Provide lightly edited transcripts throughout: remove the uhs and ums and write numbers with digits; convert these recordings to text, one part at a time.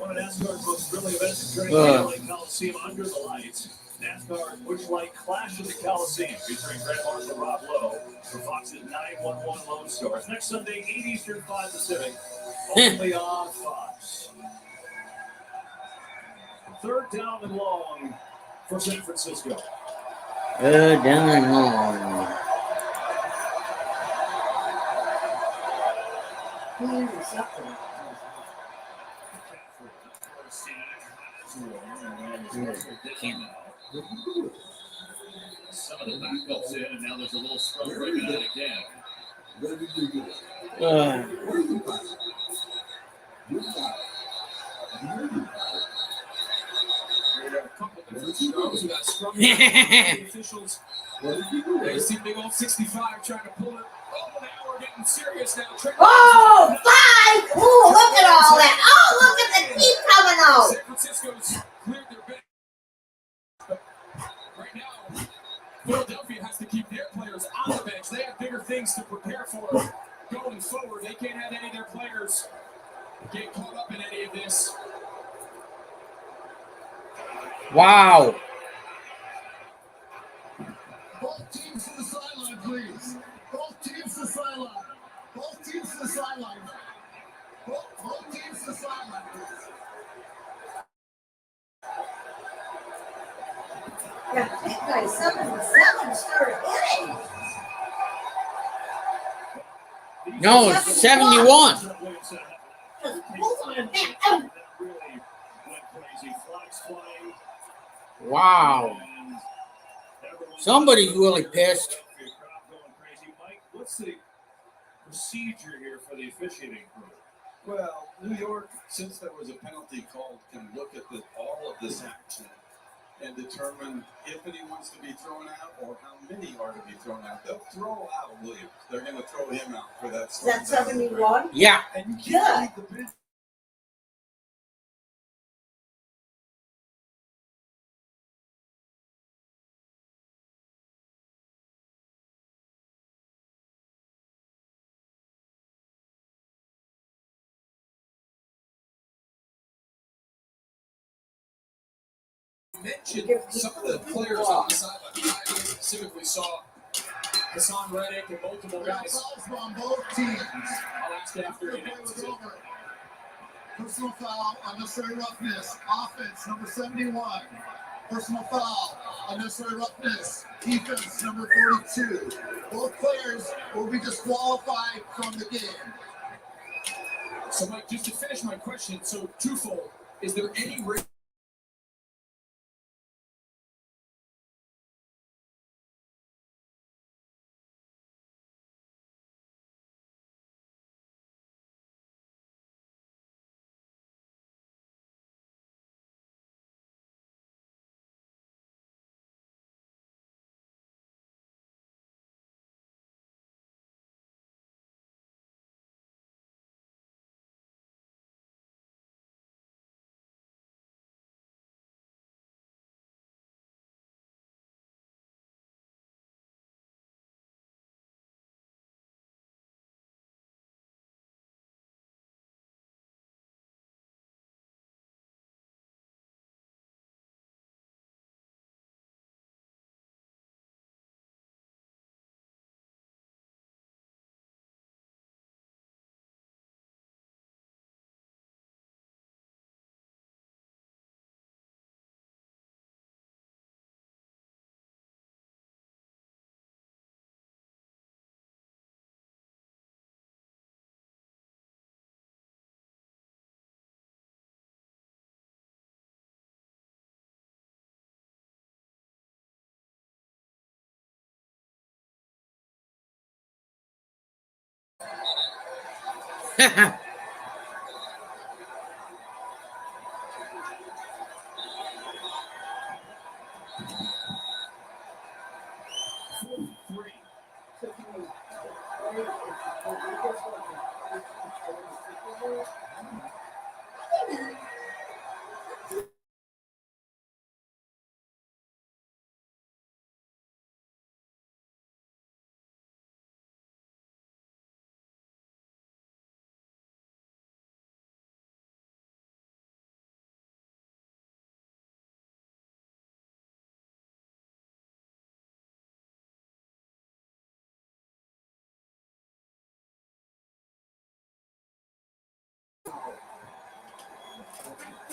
one of NASCAR's most thrilling events during the LA Coliseum under the lights. NASCAR's Busch Light Clash at the Coliseum, featuring Greg Marshall, Rob Lowe, for Fox's 911 Lone Stars. Next Sunday, 8 Eastern, 5 Pacific, only on Fox. Third down and long for San Francisco. Third down and long. Some of the backups in, and now there's a little scrum breaking out again. We got scrum officials. They see big old 65 trying to pull it. Oh, now we're getting serious now. Oh, 5! Oh, look at all that. Oh, look at the teeth coming out. San Francisco's cleared their bench. But right now, Philadelphia has to keep their players on the bench. They have bigger things to prepare for going forward. They can't have any of their players get caught up in any of this. Wow. Both teams to the sideline, please. Both teams to the sideline. Both teams to the sideline. Both teams to the sideline, please. That big guy, 7-7 started hitting. No, it's 71. Just moving it back out. Wow. Somebody's really pissed. Mike, what's the procedure here for the officiating crew? Well, New York, since there was a penalty called, can look at all of this action and determine if anyone's to be thrown out or how many are to be thrown out. They'll throw out Williams. They're going to throw him out for that. Is that 71? Yeah. And you can't leave the bench. Mentioned some of the players on the sideline. I specifically saw Hassan Reddick and multiple guys. On both teams. I'll ask after he announces it. Personal foul, unnecessary roughness. Offense, number 71. Personal foul, unnecessary roughness. Defense, number 42. Both players will be disqualified from the game. So, Mike, just to finish my question, so twofold. Is there any risk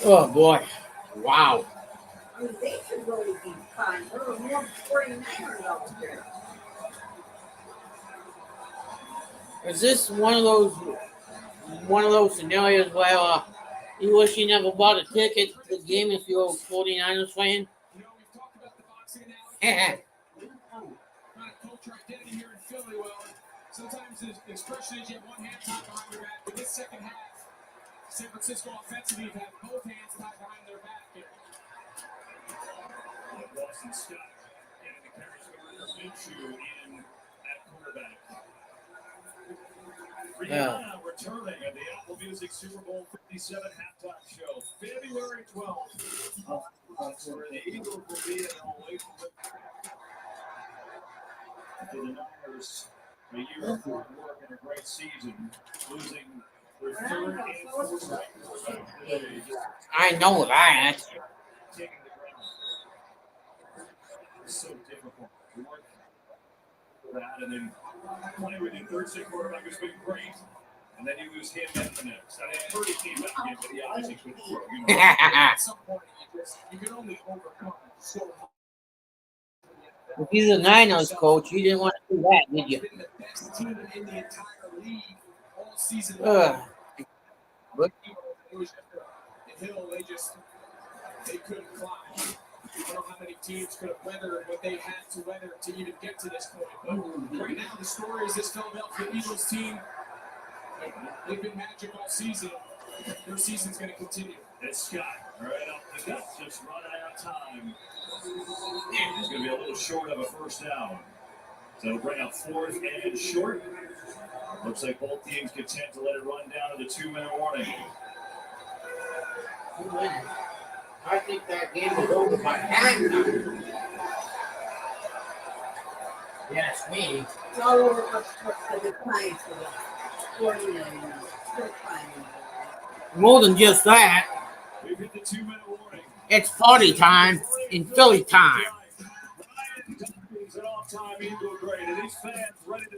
Oh boy. Wow. I mean, they should really be fine. There were more 49ers out there. Is this one of those scenarios where you wish you never bought a ticket to the game if you're a 49ers fan? You know, we've talked about the boxing analogy. Not a culture identity here in Philly. Well, sometimes the expression is you have one hand tied behind your back. But this second half, San Francisco offensively have both hands tied behind their back. Boston Scott getting the carries over Minshew in at quarterback. Rihanna returning at the Apple Music Super Bowl 57 halftime show, February 12th. Where the Eagles will be in LA. For the Niners, a year of hard work and a great season, losing their third and fourth ranked quarterback today. I know that. Taking the ground. It's so difficult to work for that, and then play with your third string quarterback who's been great, and then you lose him at the next. I mean, Purdy came back in, but he obviously couldn't throw. You know, at some point, you can only overcome so much. If you're the Niners coach, you didn't want to do that, did you? Been the best team in the entire league all season. Ugh. But it was just a hill they couldn't climb. I don't know how many teams could have weathered what they had to weather to even get to this point. But right now, the story is this Philadelphia Eagles team. They've been magic all season. Their season's going to continue. It's Scott right up the gut, just running out of time. He's going to be a little short of a first down. So it'll bring up fourth and short. Looks like both teams content to let it run down to the 2-minute warning. I think that game is over by halftime. Yes, me. It's all over for the time for the 49ers. Still fine. More than just that, We've hit the 2-minute warning. it's party time in Philly time.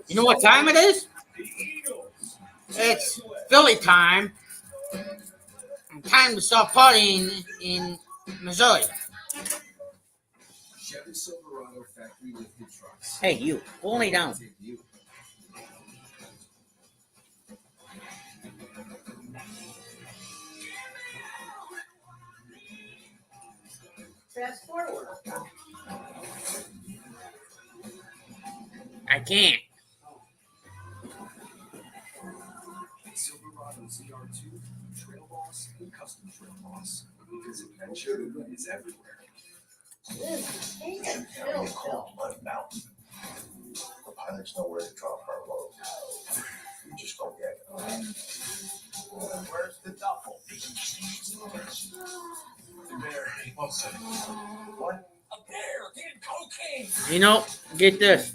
You know what time it is? It's Philly time. Time to start partying in Missouri. Chevy Silverado factory lifted trucks. Hey, you, pull me down. Fast forward. I can't. Silverado ZR2, Trail Boss, and Custom Trail Boss. Because adventure is everywhere. Chill. Mud Mountain. The pilots know where to drop our load. We just go get it. Where's the duffel? The bear, he wants it. What? A bear getting cocaine. You know, get this.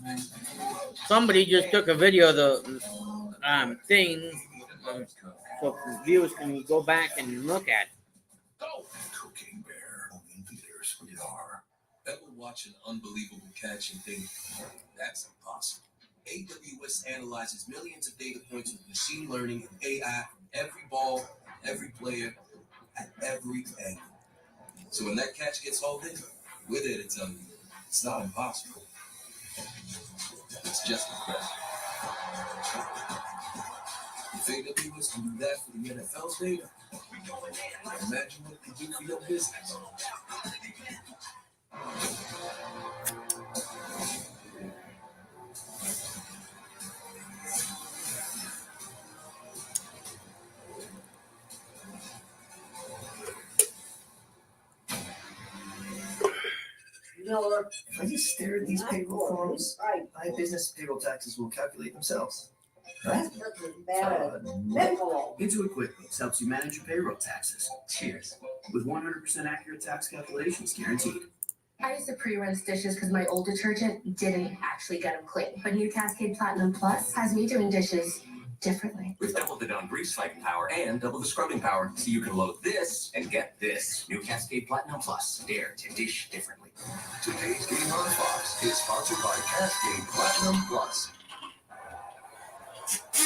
Somebody just took a video of the thing so viewers can go back and look at it. Go! Cocaine bear. Only leaders we are. That will watch an unbelievable catch and think, that's impossible. AWS analyzes millions of data points with machine learning and AI from every ball, every player, at every angle. So when that catch gets hauled in, with it, it's not impossible. It's just incredible. If AWS can do that for the NFL's data, imagine what it can do for your business. Miller. If I just stare at these payroll forms, my business payroll taxes will calculate themselves. Right? That's as bad as Nickel. Intuit QuickBooks helps you manage your payroll taxes. Cheers. With 100% accurate tax calculations guaranteed. I used to pre-rinse dishes because my old detergent didn't actually get them clean. But new Cascade Platinum Plus has me doing dishes differently. With double the non-grease fighting power and double the scrubbing power, so you can load this and get this. New Cascade Platinum Plus. Dare to dish differently. Today's game on Fox is sponsored by Cascade Platinum Plus.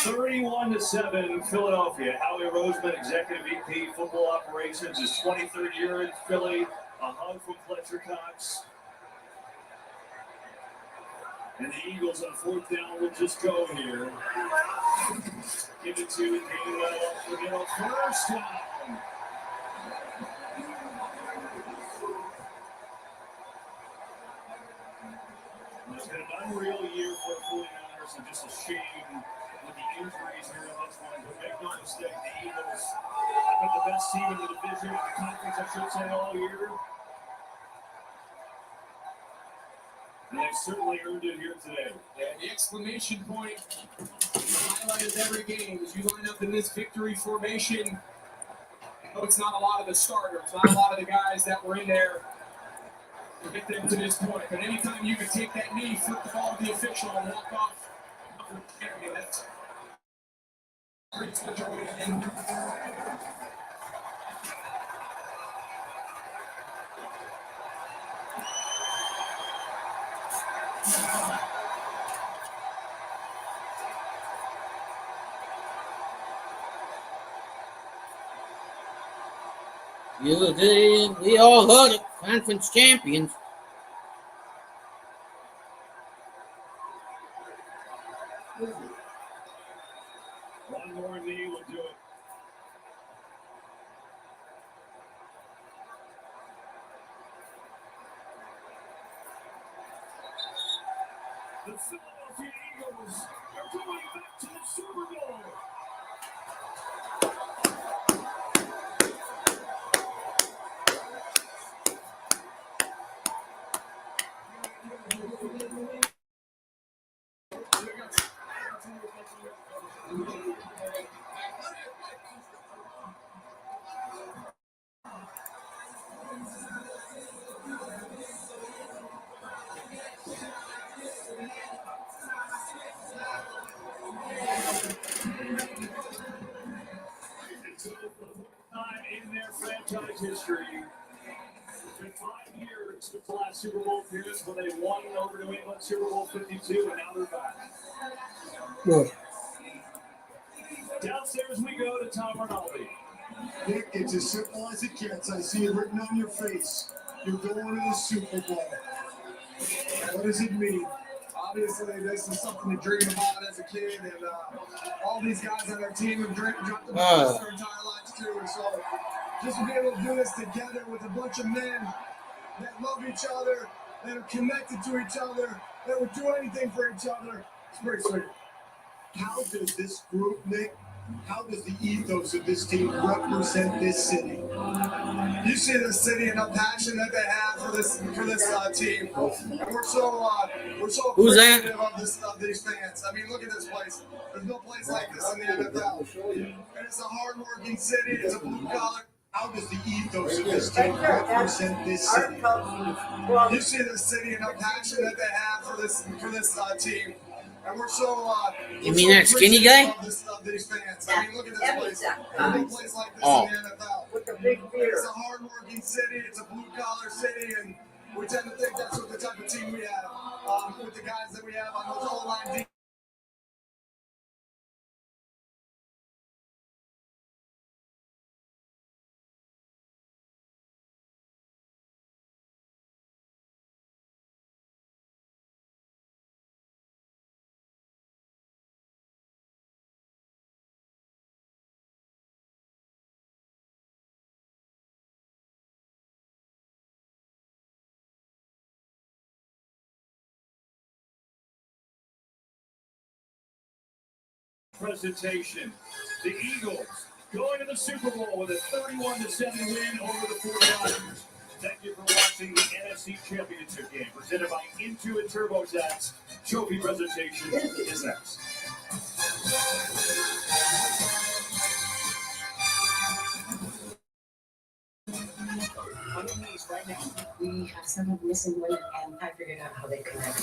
31-7, Philadelphia. Howie Roseman, Executive VP, Football Operations, his 23rd year in Philly. A hug from Fletcher Cox. And the Eagles on 4th down will just go here. Give it to Gainwell for first down. It's been an unreal year for the 49ers, and just a shame with the injuries here in this one. But make no mistake, the Eagles have been the best team in the division, in the conference, I should say, all year. And they've certainly earned it here today. Yeah, the exclamation point highlighted every game as you line up in this victory formation. No, it's not a lot of the starters, not a lot of the guys that were in there to get them to this point. But anytime you can take that knee, flip the ball to the official, and walk off, that's pretty much. We all heard it. Conference champions. One more knee will do it. The Philadelphia Eagles are going back to the Super Bowl. In their franchise history, it's been 5 years since the last Super Bowl appearance when they won over New England Super Bowl 52, and now they're back. Good. Downstairs we go to Tom Rinaldi. Nick, it's as simple as it gets. I see it written on your face. You're going to the Super Bowl. What does it mean? Obviously, this is something to dream about as a kid, and all these guys on our team have dreamt about this their entire lives too. So, just to be able to do this together with a bunch of men that love each other, that are connected to each other, that would do anything for each other, it's pretty sweet. How does this group, Nick, how does the ethos of this team represent this city? You see the city and the passion that they have for this team, and we're so Who's that? appreciative of these fans. I mean, look at this place. There's no place like this in the NFL. And it's a hard-working city. It's a blue-collar. How does the ethos of this team represent this city? You see the city and the passion that they have for this team. And we're so You mean that skinny guy? of these fans. I mean, look at this place. There's no place like this in the NFL. With the big beard. It's a hard-working city. It's a blue-collar city, and we tend to think that's what the type of team we have with the guys that we have on those O-line defense. Presentation. The Eagles going to the Super Bowl with a 31-7 win over the 49ers. Thank you for watching the NFC Championship Game presented by Intuit TurboTax. Trophy presentation is next. Right now, we have several missing women, and I figured out how they connect.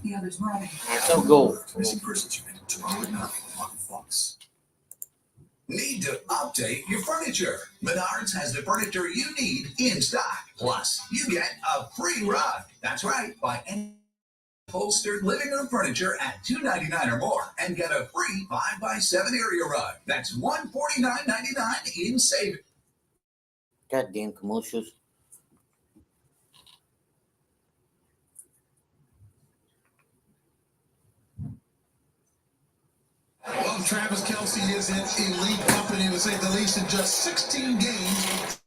The others were on. So go. Missing persons unit tomorrow night on Fox. Need to update your furniture? Menards has the furniture you need in stock. Plus, you get a free rug. That's right. Buy any upholstered living room furniture at $299 or more and get a free 5x7 area rug. That's $149.99 in savings. Goddamn commercials. Well, Travis Kelce is in elite company, to say the least, in just 16 games.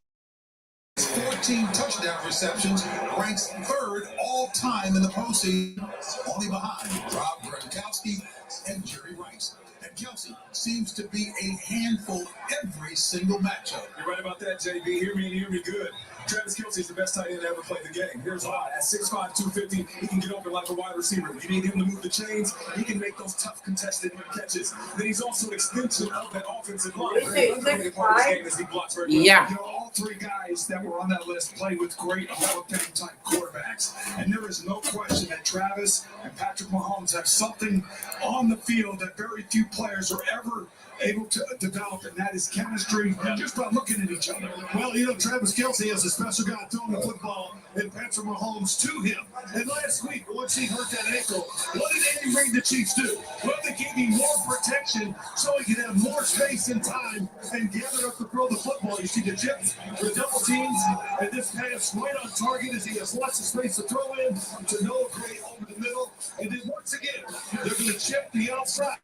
14 touchdown receptions, ranks third all-time in the postseason, only behind Rob Gronkowski and Jerry Rice. And Kelce seems to be a handful every single matchup. You're right about that, JB. Hear me good. Travis Kelce is the best tight end to ever play the game. Here's why. At 6'5", 250, he can get open like a wide receiver. You need him to move the chains. He can make those tough contested catches. Then he's also an extension of that offensive line. Underrated part of his game is he blocks very well. Yeah. You know, all three guys that were on that list play with great Alabama-type quarterbacks. And there is no question that Travis and Patrick Mahomes have something on the field that very few players are ever able to develop, and that is chemistry just by looking at each other. Well, you know, Travis Kelce is a special guy throwing the football, and Patrick Mahomes to him. And last week, once he hurt that ankle, what did Andy Reid the Chiefs do? Well, they gave him more protection so he could have more space and time and gather up to throw the football. You see the chips, the double teams, and this pass right on target as he has lots of space to throw in to Noah Gray over the middle. And then once again, they're going to chip the outside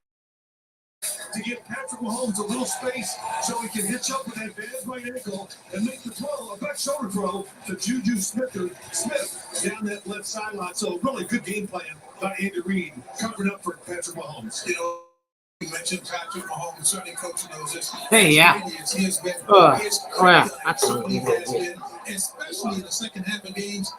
to give Patrick Mahomes a little space so he can hitch up with that bad right ankle and make the throw, a back shoulder throw to Juju Smith down that left sideline. So really good game plan by Andy Reid, covering up for Patrick Mahomes. You know, you mentioned Patrick Mahomes, certainly coach knows this. Hey, yeah. He has been yeah. That's certainly has been, especially in the second half of games.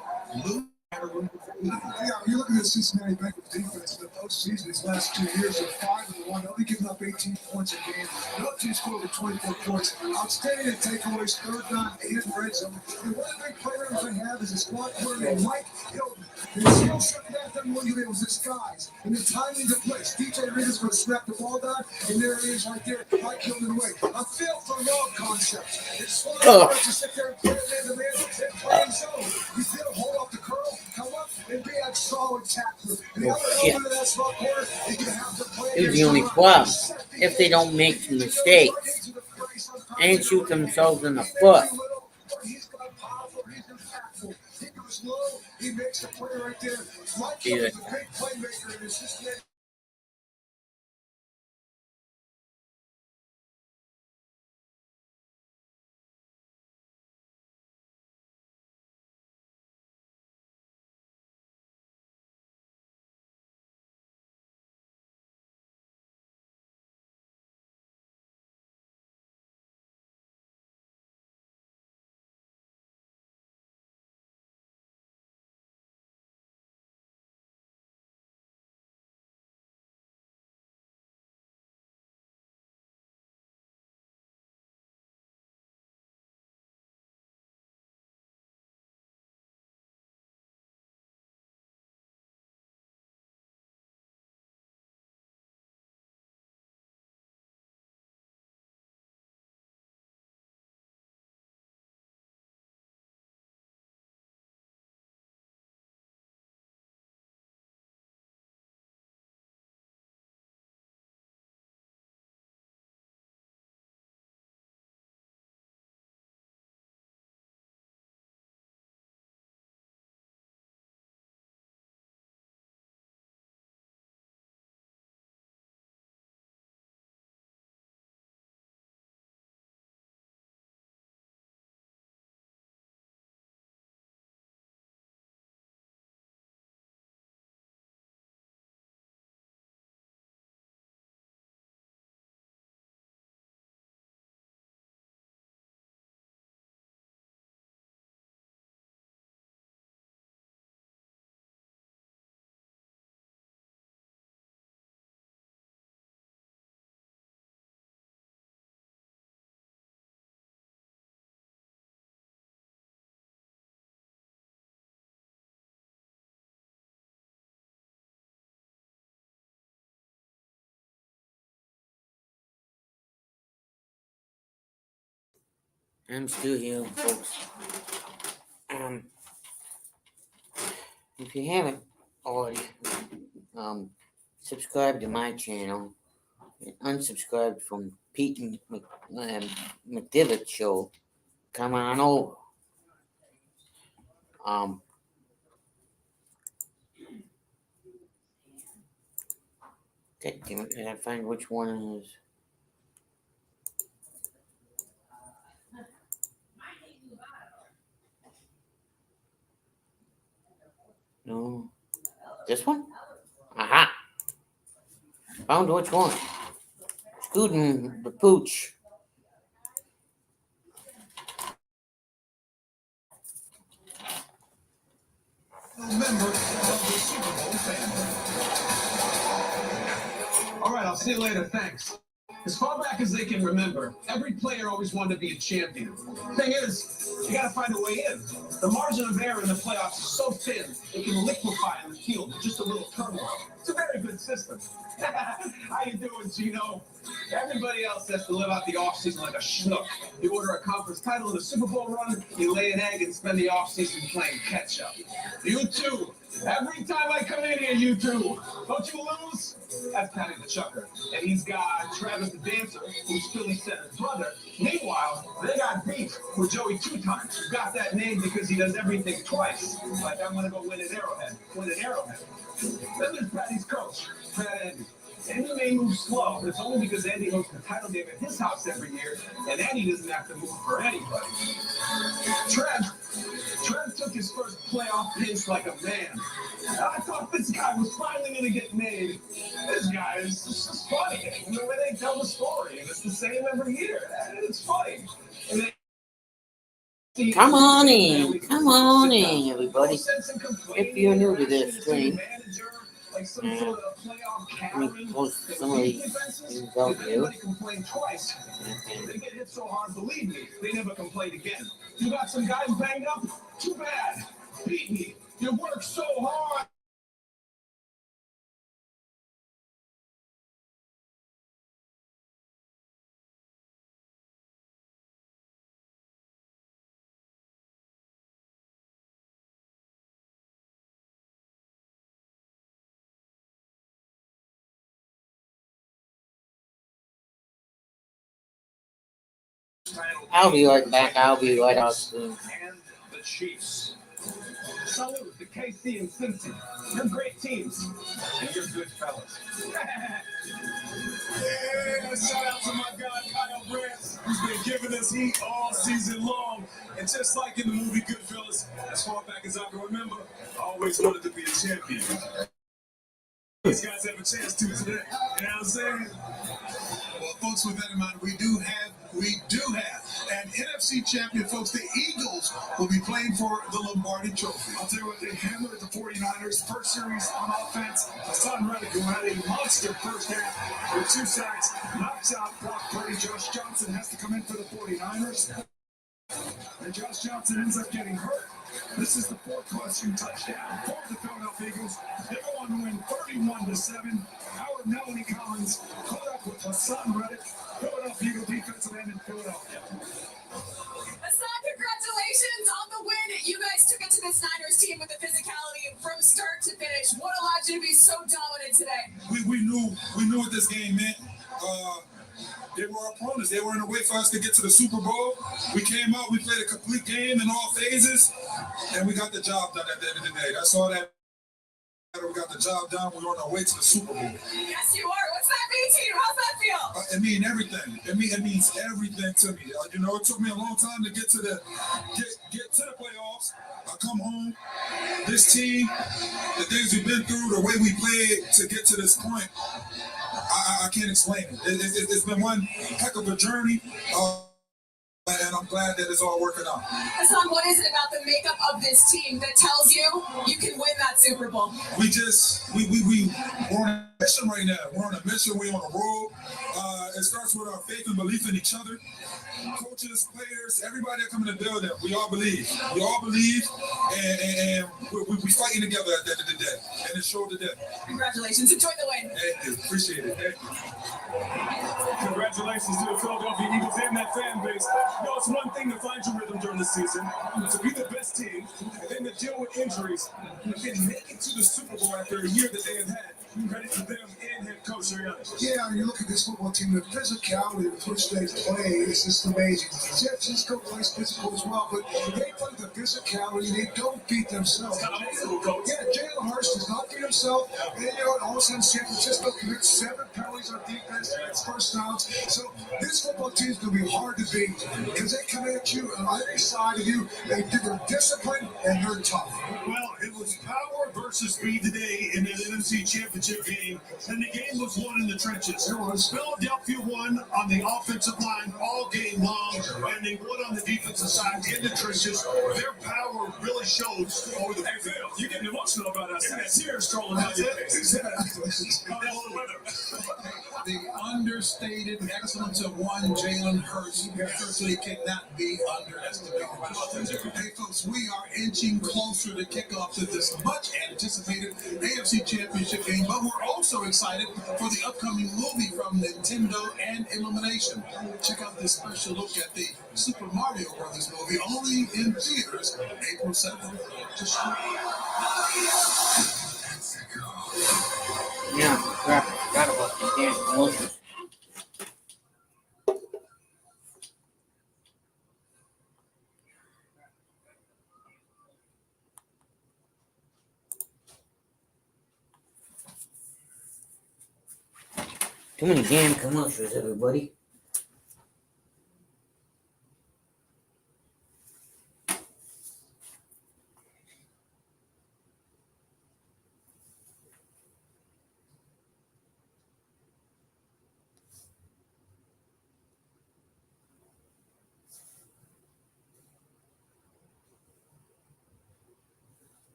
Yeah, you look at the Cincinnati Bengals defense in the postseason these last 2 years, they're 5-1, only giving up 18 points a game. No team scored over 24 points. Outstanding in takeaways, third down, 8 in the red zone. And one of the big players they have is a squad player named Mike Hilton. His skill set that them one game was disguised. And the timing to place. DJ Reed is going to snap the ball down, and there he is right there, Mike Hilton away. A feel for love concept. It's fun to sit there and play man-to-man and play zone. You feel a hold off the curl, come up, and be that solid tackler. And the other element of that small corner, you're going to have to play. It's the only club if they don't make mistakes and shoot themselves in the foot. He makes a play right there. Mike Yeah. is a big playmaker, and it's just I'm still here, folks. If you haven't already subscribe to my channel and unsubscribe from Pete McDivitt show, come on over. Damn it, can I find which one it is? No. This one? Aha! Found which one. Scootin' the Pooch. Member of the Super Bowl family. All right, I'll see you later. Thanks. As far back as they can remember, every player always wanted to be a champion. Thing is, you got to find a way in. The margin of error in the playoffs is so thin, it can liquefy in the field with just a little turmoil. It's a very good system. How you doing, Gino? Everybody else has to live out the offseason like a schnook. You order a conference title in a Super Bowl run, you lay an egg and spend the offseason playing catch-up. You too. Every time I come in here, you two. Don't you lose? That's Patty the Chucker. And he's got Travis the Dancer, who's Philly Center's brother. Meanwhile, they got beef with Joey Two Times, who got that name because he does everything twice. Like, I'm going to go win an Arrowhead. Then there's Patty's coach, Pat Andy. Andy may move slow, but it's only because Andy hosts the title game at his house every year, and Andy doesn't have to move for anybody. Trev took his first playoff pinch like a man. I thought this guy was finally going to get made. This guy is just funny. The way they tell the story, and it's the same every year. It's funny. Come on in, everybody. If you're new to this stream, let me post some of these things out here. They get hit so hard, believe me, they never complain again. You got some guys banged up? Too bad. Beat me. You work so hard. I'll be right back. I'll be right off soon. And the Chiefs. Salute to KC and Cincy. You're great teams. And you're good fellas. Yeah, shout out to my guy Kyle Brandt, who's been giving us heat all season long. And just like in the movie Goodfellas, as far back as I can remember, I always wanted to be a champion. These guys have a chance to today. You know what I'm saying? Well, folks, with that in mind, we do have an NFC champion, folks. The Eagles will be playing for the Lombardi Trophy. I'll tell you what, they hammered the 49ers. First series on offense. Hassan Reddick, who had a monster first half with 2 sacks, knocks out Brock Purdy. Josh Johnson has to come in for the 49ers. And Josh Johnson ends up getting hurt. This is the 4th rushing touchdown for the Philadelphia Eagles. They go on to win 31-7. Howard Melanie Collins caught up with Hassan Reddick, Philadelphia Eagle defensive end in Philadelphia. Hassan, congratulations on the win. You guys took it to this Niners team with the physicality from start to finish. What allowed you to be so dominant today? We knew what this game meant. They were our opponents. They were in a way for us to get to the Super Bowl. We came out, we played a complete game in all phases, and we got the job done at the end of the day. That's all that mattered. We got the job done. We're on our way to the Super Bowl. Yes, you are. What's that mean to you? How's that feel? It means everything. It means everything to me. It took me a long time to get to the playoffs. I come home. This team, the things we've been through, the way we played to get to this point, I can't explain it. It's been one heck of a journey, and I'm glad that it's all working out. Hassan, what is it about the makeup of this team that tells you you can win that Super Bowl? We're on a mission right now. We're on a mission. We're on a roll. It starts with our faith and belief in each other. Coaches, players, everybody that come in the building, we all believe. We all believe, and we're fighting together at the end of the day. And it showed today. Congratulations. Enjoy the win. Thank you. Appreciate it. Thank you. Congratulations to the Philadelphia Eagles and that fan base. It's one thing to find your rhythm during the season, to be the best team, and then to deal with injuries, and then make it to the Super Bowl after a year that they have had. Credit to them and head coach Sirianni. Yeah, you look at this football team, the physicality with which they play is just amazing. San Francisco plays physical as well, but they play the physicality. They don't beat themselves. Yeah, Jalen Hurts does not beat himself. And all of a sudden, San Francisco commits 7 penalties on defense and it's first downs. So this football team is going to be hard to beat because they come at you on either side of you. They're disciplined and they're tough. Well, it was power versus speed today in the NFC Championship game, and the game was won in the trenches. It was. Philadelphia won on the offensive line all game long, and they won on the defensive side in the trenches. Their power really shows over the field. You're getting emotional about us. Yeah, tears strolling down your face. The understated excellence of one Jalen Hurts certainly cannot be underestimated. Hey, folks, we are inching closer to kickoff to this much anticipated AFC Championship game, but we're also excited for the upcoming movie from Nintendo and Illumination. Check out this special look at the Super Mario Brothers movie, only in theaters April 7th. Yeah, crap, I forgot about these damn promotions. Too many damn commercials, everybody.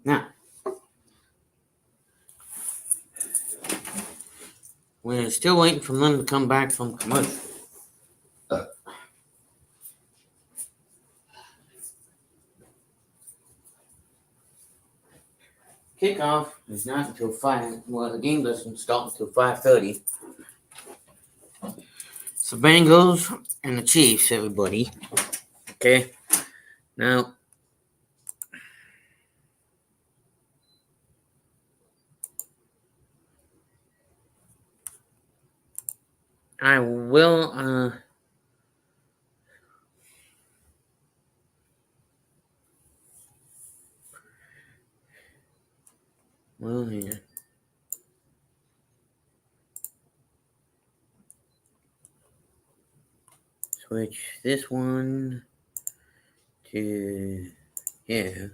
Now, we're still waiting for them to come back from commercial. Kickoff is not until 5. Well, the game doesn't start until 5:30. It's the Bengals and the Chiefs, everybody. Okay. Now, I will, well, yeah. Switch this one to here.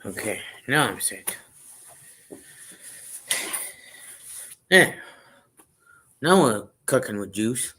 Okay, now I'm set. Yeah. Now we're cooking with juice.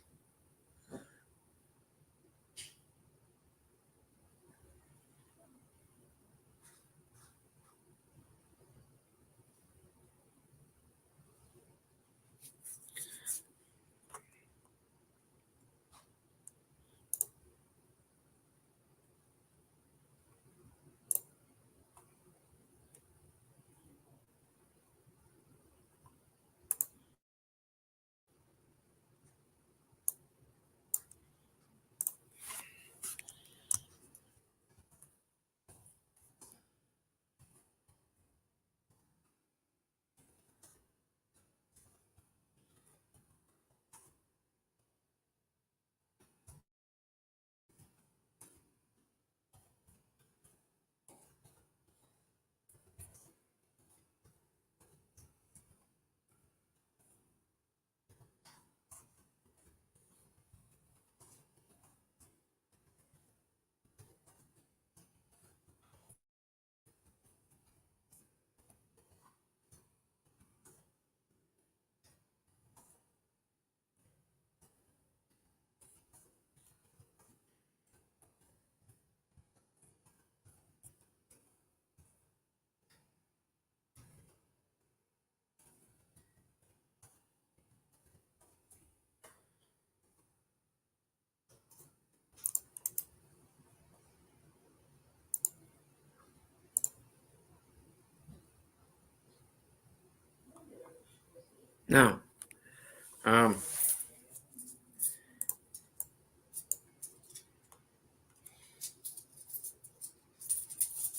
Now,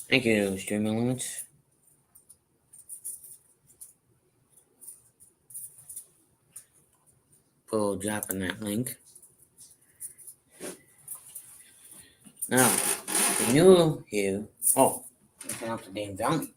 thank you, Streaming Limits. For dropping that link. Now, if you're new here, listen up to Dane Downey.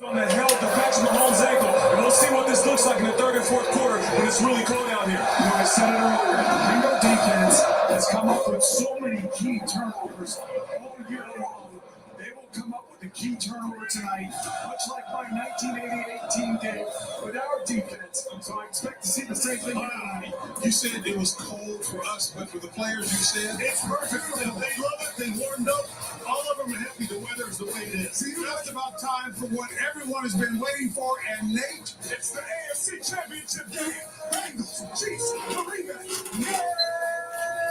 On that held the patch of Mahomes' ankle, and we'll see what this looks like in the third and fourth quarter when it's really cold out here. You know, I said it earlier, the Bingo defense has come up with so many key turnovers all year long. They will come up with a key turnover tonight, much like my 1988 team did with our defense. So I expect to see the same thing tonight. You said it was cold for us, but for the players, you said It's perfect for them. They love it. They warmed up. All of them are happy the weather is the way it is. See, it's about time for what everyone has been waiting for, and Nate, it's the AFC Championship Game. Bengals, Chiefs, believe it.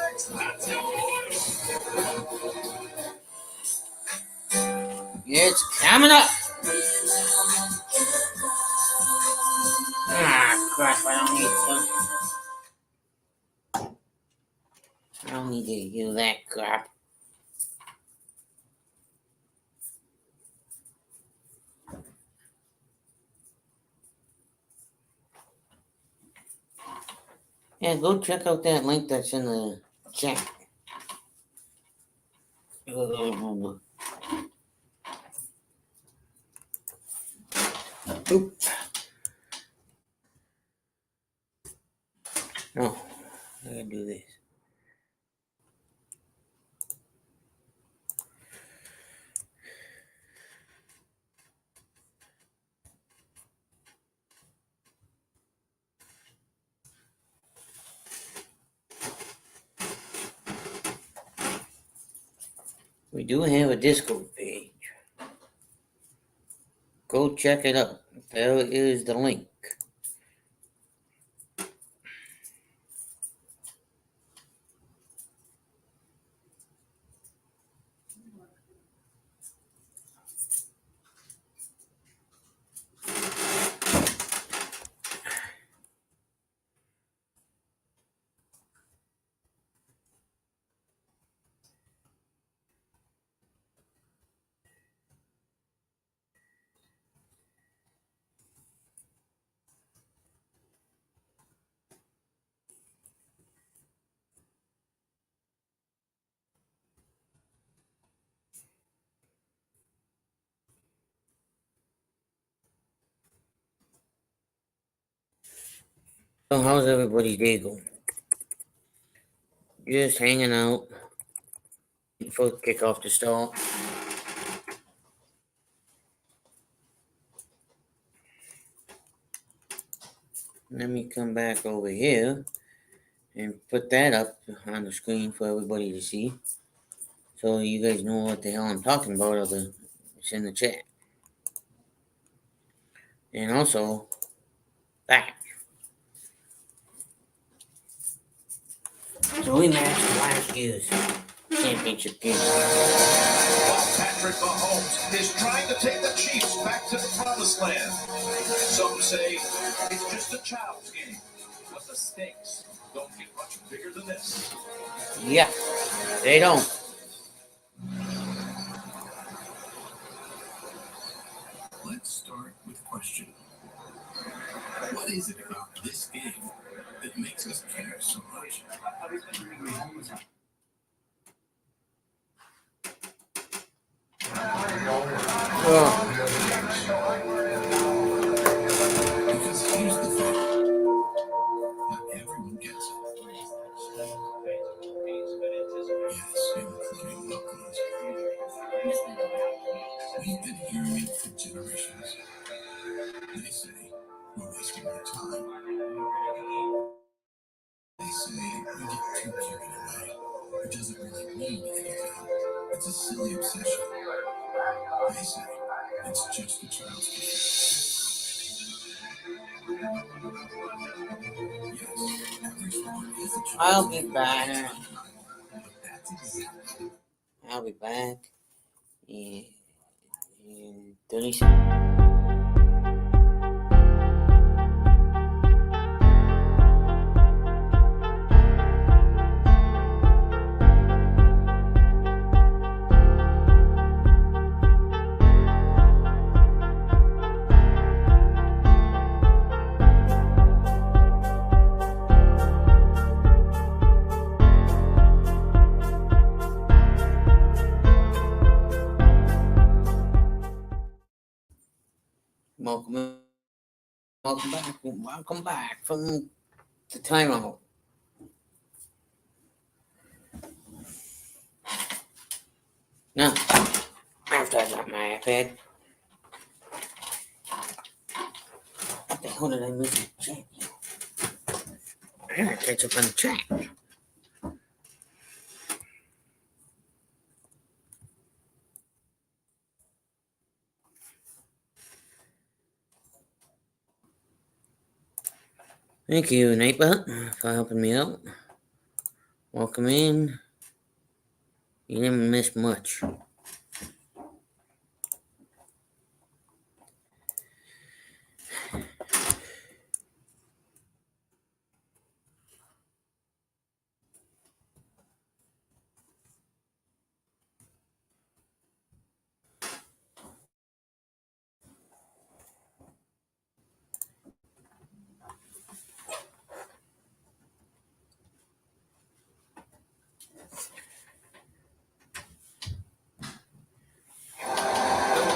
Next, let's go. It's coming up. Ah, crap, I don't need to hear that crap. Yeah, go check out that link that's in the chat. Oop. No, I gotta do this. We do have a Discord page. Go check it out. There is the link. So how's everybody's day going? Just hanging out for kickoff to start. Let me come back over here and put that up on the screen for everybody to see. So you guys know what the hell I'm talking about. It's in the chat. And also, that. So we matched last year's championship game. Patrick Mahomes is trying to take the Chiefs back to the promised land. Some say it's just a child's game, but the stakes don't get much bigger than this. Yeah, they don't. Let's start with a question. What is it about this game that makes us care so much? Because here's the thing. Not everyone gets it. Yes, including locals. We've been hearing it for generations. They say we're wasting our time. They say we get too carried away. It doesn't really mean anything. It's a silly obsession. They say it's just a child's game. Yes, every sport is a child's I'll be game. back. But that's exactly. I'll be back in 30 seconds. welcome back. Welcome back from the timeout. Now, after I got my iPad, what the hell did I miss in the chat? I gotta catch up on the chat. Thank you, Nightbot, for helping me out. Welcome in. You didn't miss much.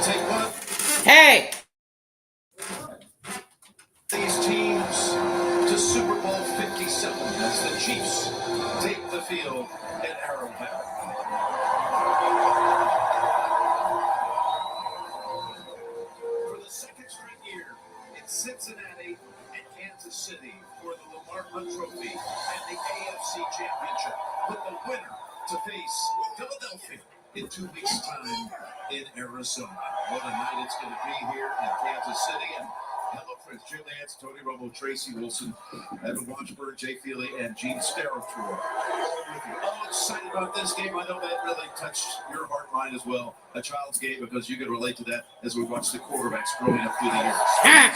Take one. Hey! These teams to Super Bowl 57 as the Chiefs take the field at Arrowhead. For the second straight year, it's Cincinnati and Kansas City for the Lamar Hunt Trophy and the AFC Championship, with the winner to face Philadelphia in 2 weeks' time in Arizona. What a night it's going to be here in Kansas City. And hello, friends. Jim Nance, Tony Romo, Tracy Wilson, Evan Watchberg, Jay Feely, and Gene Starrett. All excited about this game. I know that really touched your heart and mind as well. A child's game, because you can relate to that as we watch the quarterbacks growing up through the years. Yeah.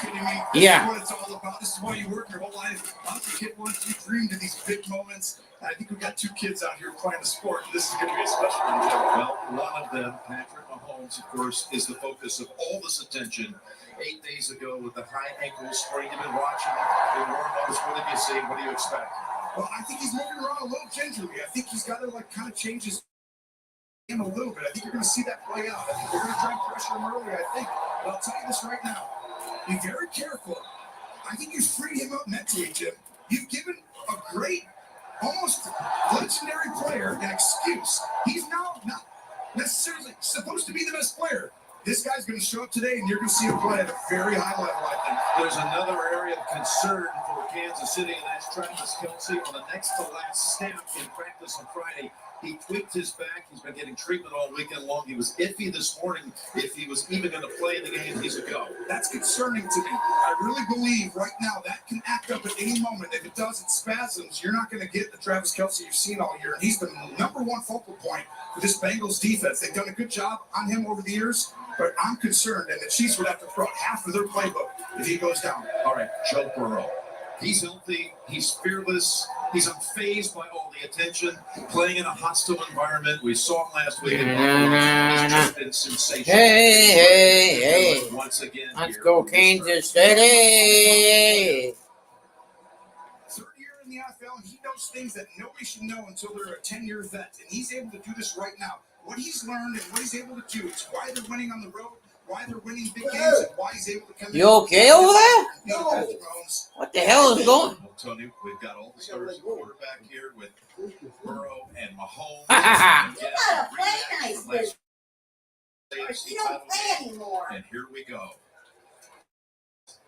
This is what it's all about. This is why you work your whole life. Honestly, kid, once you dreamed of these big moments. I think we've got 2 kids out here playing the sport. This is going to be a special one. Well, one of them, Patrick Mahomes, of course, is the focus of all this attention. 8 days ago with the high ankle sprain. You've been watching in warm-ups. What have you seen? What do you expect? Well, I think he's moving around a little gingerly. I think he's got to kind of change his game a little bit. I think you're going to see that play out. I think they're going to try and pressure him early, I think. But I'll tell you this right now. Be very careful. I think you've freed him up mentally, Jim. You've given a great, almost legendary player an excuse. He's now not necessarily supposed to be the best player. This guy's going to show up today, and you're going to see him play at a very high level, I think. There's another area of concern for Kansas City, and that's Travis Kelce on the next-to-last snap in practice on Friday. He tweaked his back. He's been getting treatment all weekend long. He was iffy this morning if he was even going to play in the game. He's a go. That's concerning to me. I really believe right now that can act up at any moment. If it does, it spasms. You're not going to get the Travis Kelce you've seen all year. And he's the number one focal point for this Bengals defense. They've done a good job on him over the years, but I'm concerned, and the Chiefs would have to throw out half of their playbook if he goes down. All right, Joe Burrow. He's healthy. He's fearless. He's unfazed by all the attention. Playing in a hostile environment. We saw him last week. He's just been sensational. Hey. Once again, let's go Kansas City. Third year in the NFL, and he knows things that nobody should know until they're a 10-year vet. And he's able to do this right now. What he's learned and what he's able to do, it's why they're winning on the road, why they're winning big games, and why he's able to come in. You okay over there? No. What the hell is going on? I'll tell you, we've got all the stars at quarterback here with Burrow and Mahomes. You gotta play nice with you don't play anymore. And here we go.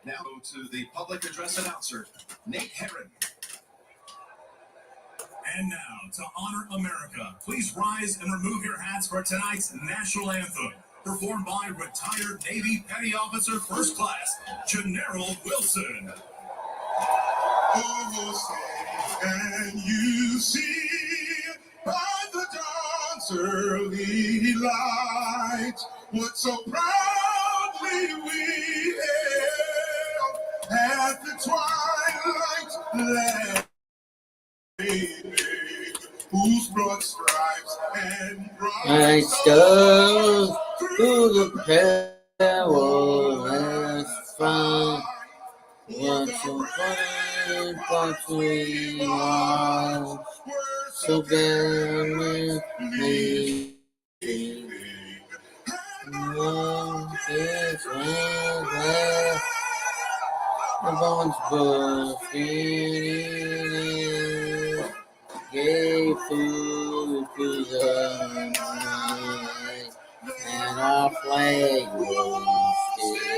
Now go to the public address announcer, Nate Herron. And now, to honor America, please rise and remove your hats for tonight's national anthem, performed by retired Navy Petty Officer First Class, General Wilson. Oh, and you see by the dawn's early light what so proudly we hailed at the twilight land, whose broad stripes and I bright stole through the perilous fight. What so funny, but we are so gallantly. Love is where Everyone's gave food to the night, and our flag was still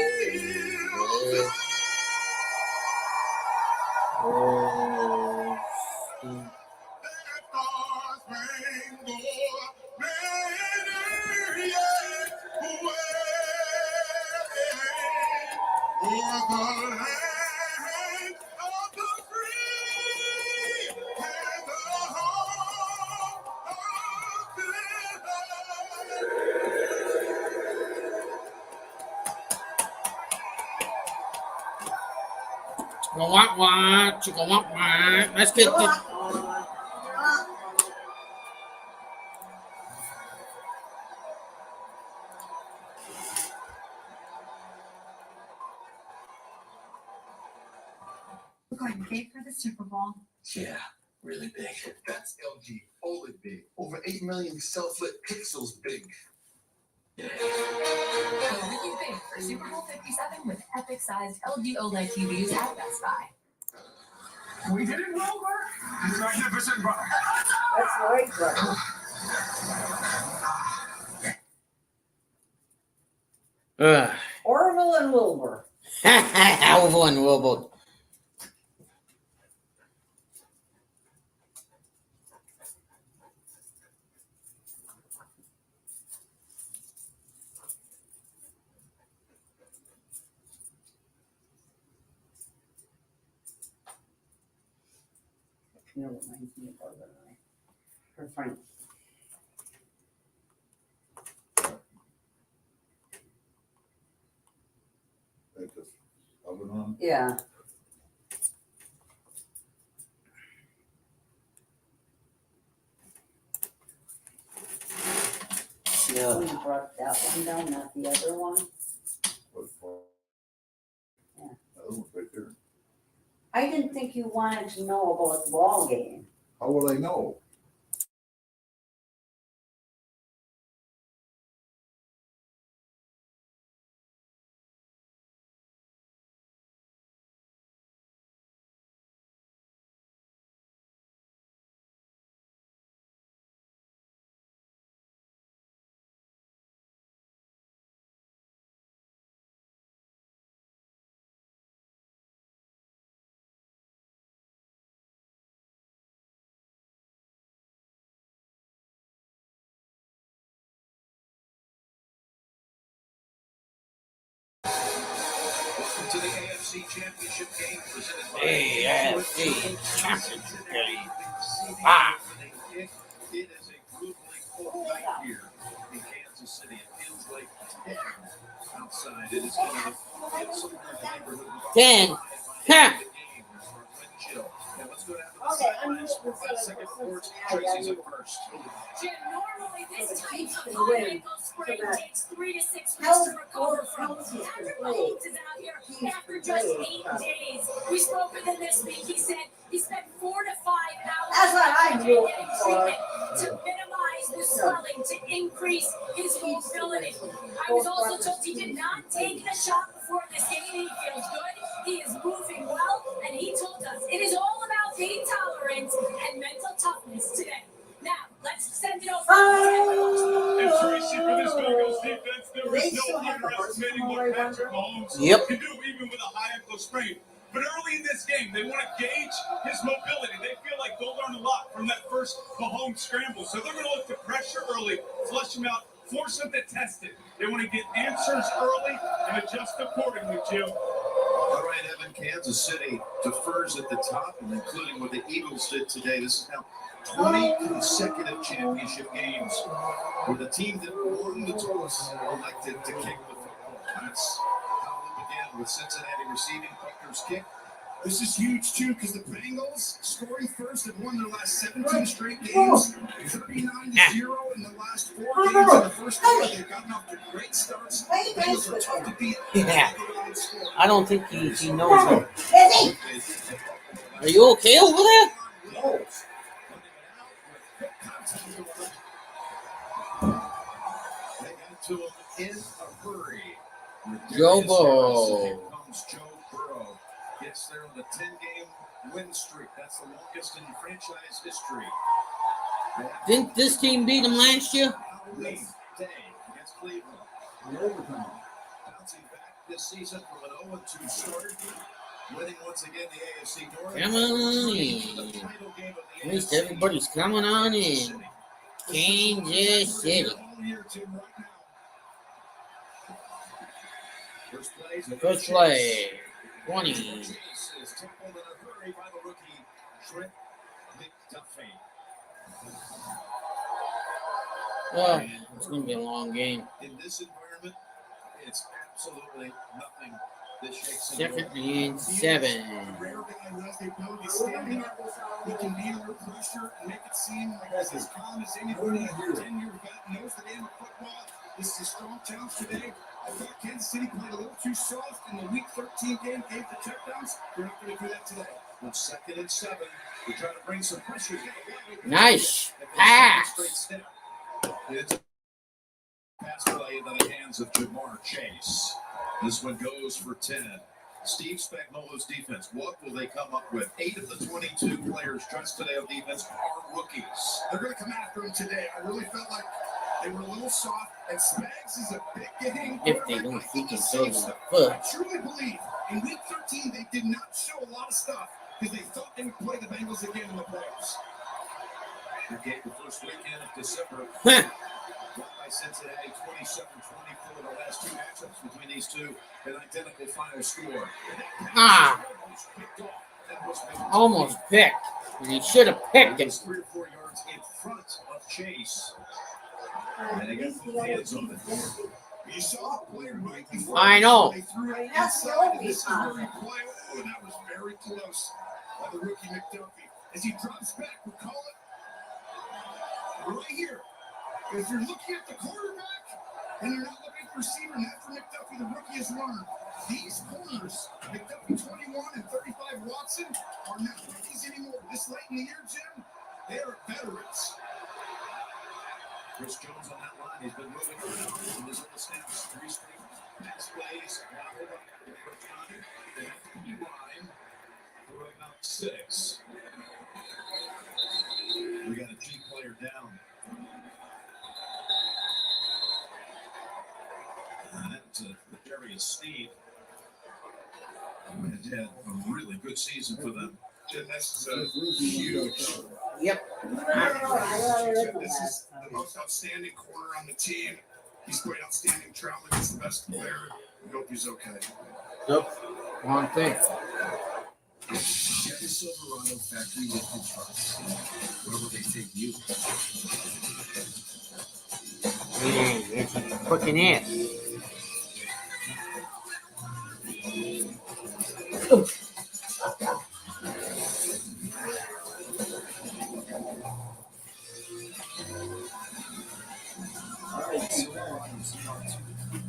Let's get the. Going big for the Super Bowl. Yeah, really big. That's LG OLED big. Over 8 million self-lit pixels big. Go really big for Super Bowl 57 with epic-sized LG OLED TVs at Best Buy. We did it, Wilbur. He's magnificent, brother. That's right, brother. Orville and Wilbur. Orville and Wilbur. You know what reminds me of Barbara and I? Her friend. Yeah. Yeah. We brought that one down, not the other one. Yeah. I didn't think you wanted to know about the ball game. How will I know? Welcome to the AFC Championship Game presented by AFC Championship Game. It is a brutally cold night here in Kansas City. It feels like 10 outside. It is going to get somewhere in the neighborhood of 10. Ha! Now let's go down to the sidelines for 5-second reports. Tracy's up first. Jim, normally this type of high ankle sprain takes 3 to 6 weeks to recover from. Patrick Mahomes is out here after just 8 days. We spoke with him this week. He said he spent 4 to 5 hours That's what I'm doing getting treatment to minimize the swelling, to increase his mobility. I was also told he did not take the shot before this game. He feels good. He is moving well, and he told us it is all about pain tolerance and mental toughness today. Now, let's send it over to And Tracy, for this Bengals defense, there is no underestimating what Patrick Mahomes can do, even with a high ankle sprain. But early in this game, they want to gauge his mobility. They feel like they'll learn a lot from that first Mahomes scramble. So they're going to look to pressure early, flush him out, force him to test it. They want to get answers early and adjust accordingly, Jim. All right, Evan, Kansas City defers at the top, and including what the Eagles did today. This is now 20 consecutive championship games where the team that won the toss elected to kick the football. That's how they began with Cincinnati receiving Butker's kick. This is huge, too, because the Bengals, scoring first, have won their last 17 straight games, 39-0 in the last 4 games in the first quarter. They've gotten off to great starts. Bengals are tough to beat. Yeah. I don't think he knows it. Are you okay over there? No. They got to him in a hurry. Joe Burrow. Here comes Joe Burrow. Yes, they're on a 10-game win streak. That's the longest in franchise history. Didn't this team beat them last year? Day against Cleveland. Bouncing back this season from an 0-2 start. Winning once again the AFC North. Come on in. At least everybody's coming on in. Kansas City. First play. 20. Oh, it's going to be a long game. In this environment, it's absolutely nothing that shakes it. Second and 7. He can be under pressure and make it seem like he's as calm as anybody. 10-year vet knows the game of football. This is a strong challenge today. I thought Kansas City played a little too soft in the Week 13 game, gave the checkdowns. They're not going to do that today. On 2nd and 7, we try to bring some pressure. Nice pass. It's a pass play into the hands of Jamar Chase. This one goes for 10. Steve Spagnuolo's defense, what will they come up with? 8 of the 22 players dressed today on defense are rookies. They're going to come after him today. I really felt like they were a little soft, and Spags is a big hitting. If they don't freaking throw them the foot. I truly believe in Week 13 they did not show a lot of stuff because they thought they would play the Bengals again in the playoffs. That game the first weekend of December. Won by Cincinnati 27-24. The last 2 matchups between these two, an identical final score. Almost picked. And he should have picked him. 3 or 4 yards in front of Chase. And they got both hands on it. You saw it play right before. I know. They threw it inside. This is where he played. Oh, that was very close by the rookie McDuffie. As he drops back, we call it right here. If you're looking at the quarterback and you're not looking at the receiver, and that's for McDuffie, the rookie has learned. These corners, McDuffie 21 and 35 Watson, are not rookies anymore. This late in the year, Jim, they are veterans. Chris Jones on that line. He's been moving around in his little snaps. 3 straight pass plays. Line for about 6. We got a G player down. That's Darius Sneed. Had a really good season for them. This is a huge. Yep. This is the most outstanding corner on the team. He's played outstanding. Troutman is the best player. We hope he's okay. Nope. Wrong thing. Get the Silverado factory lifted trucks. Where will they take you? Yeah, it's fucking ass. Oh.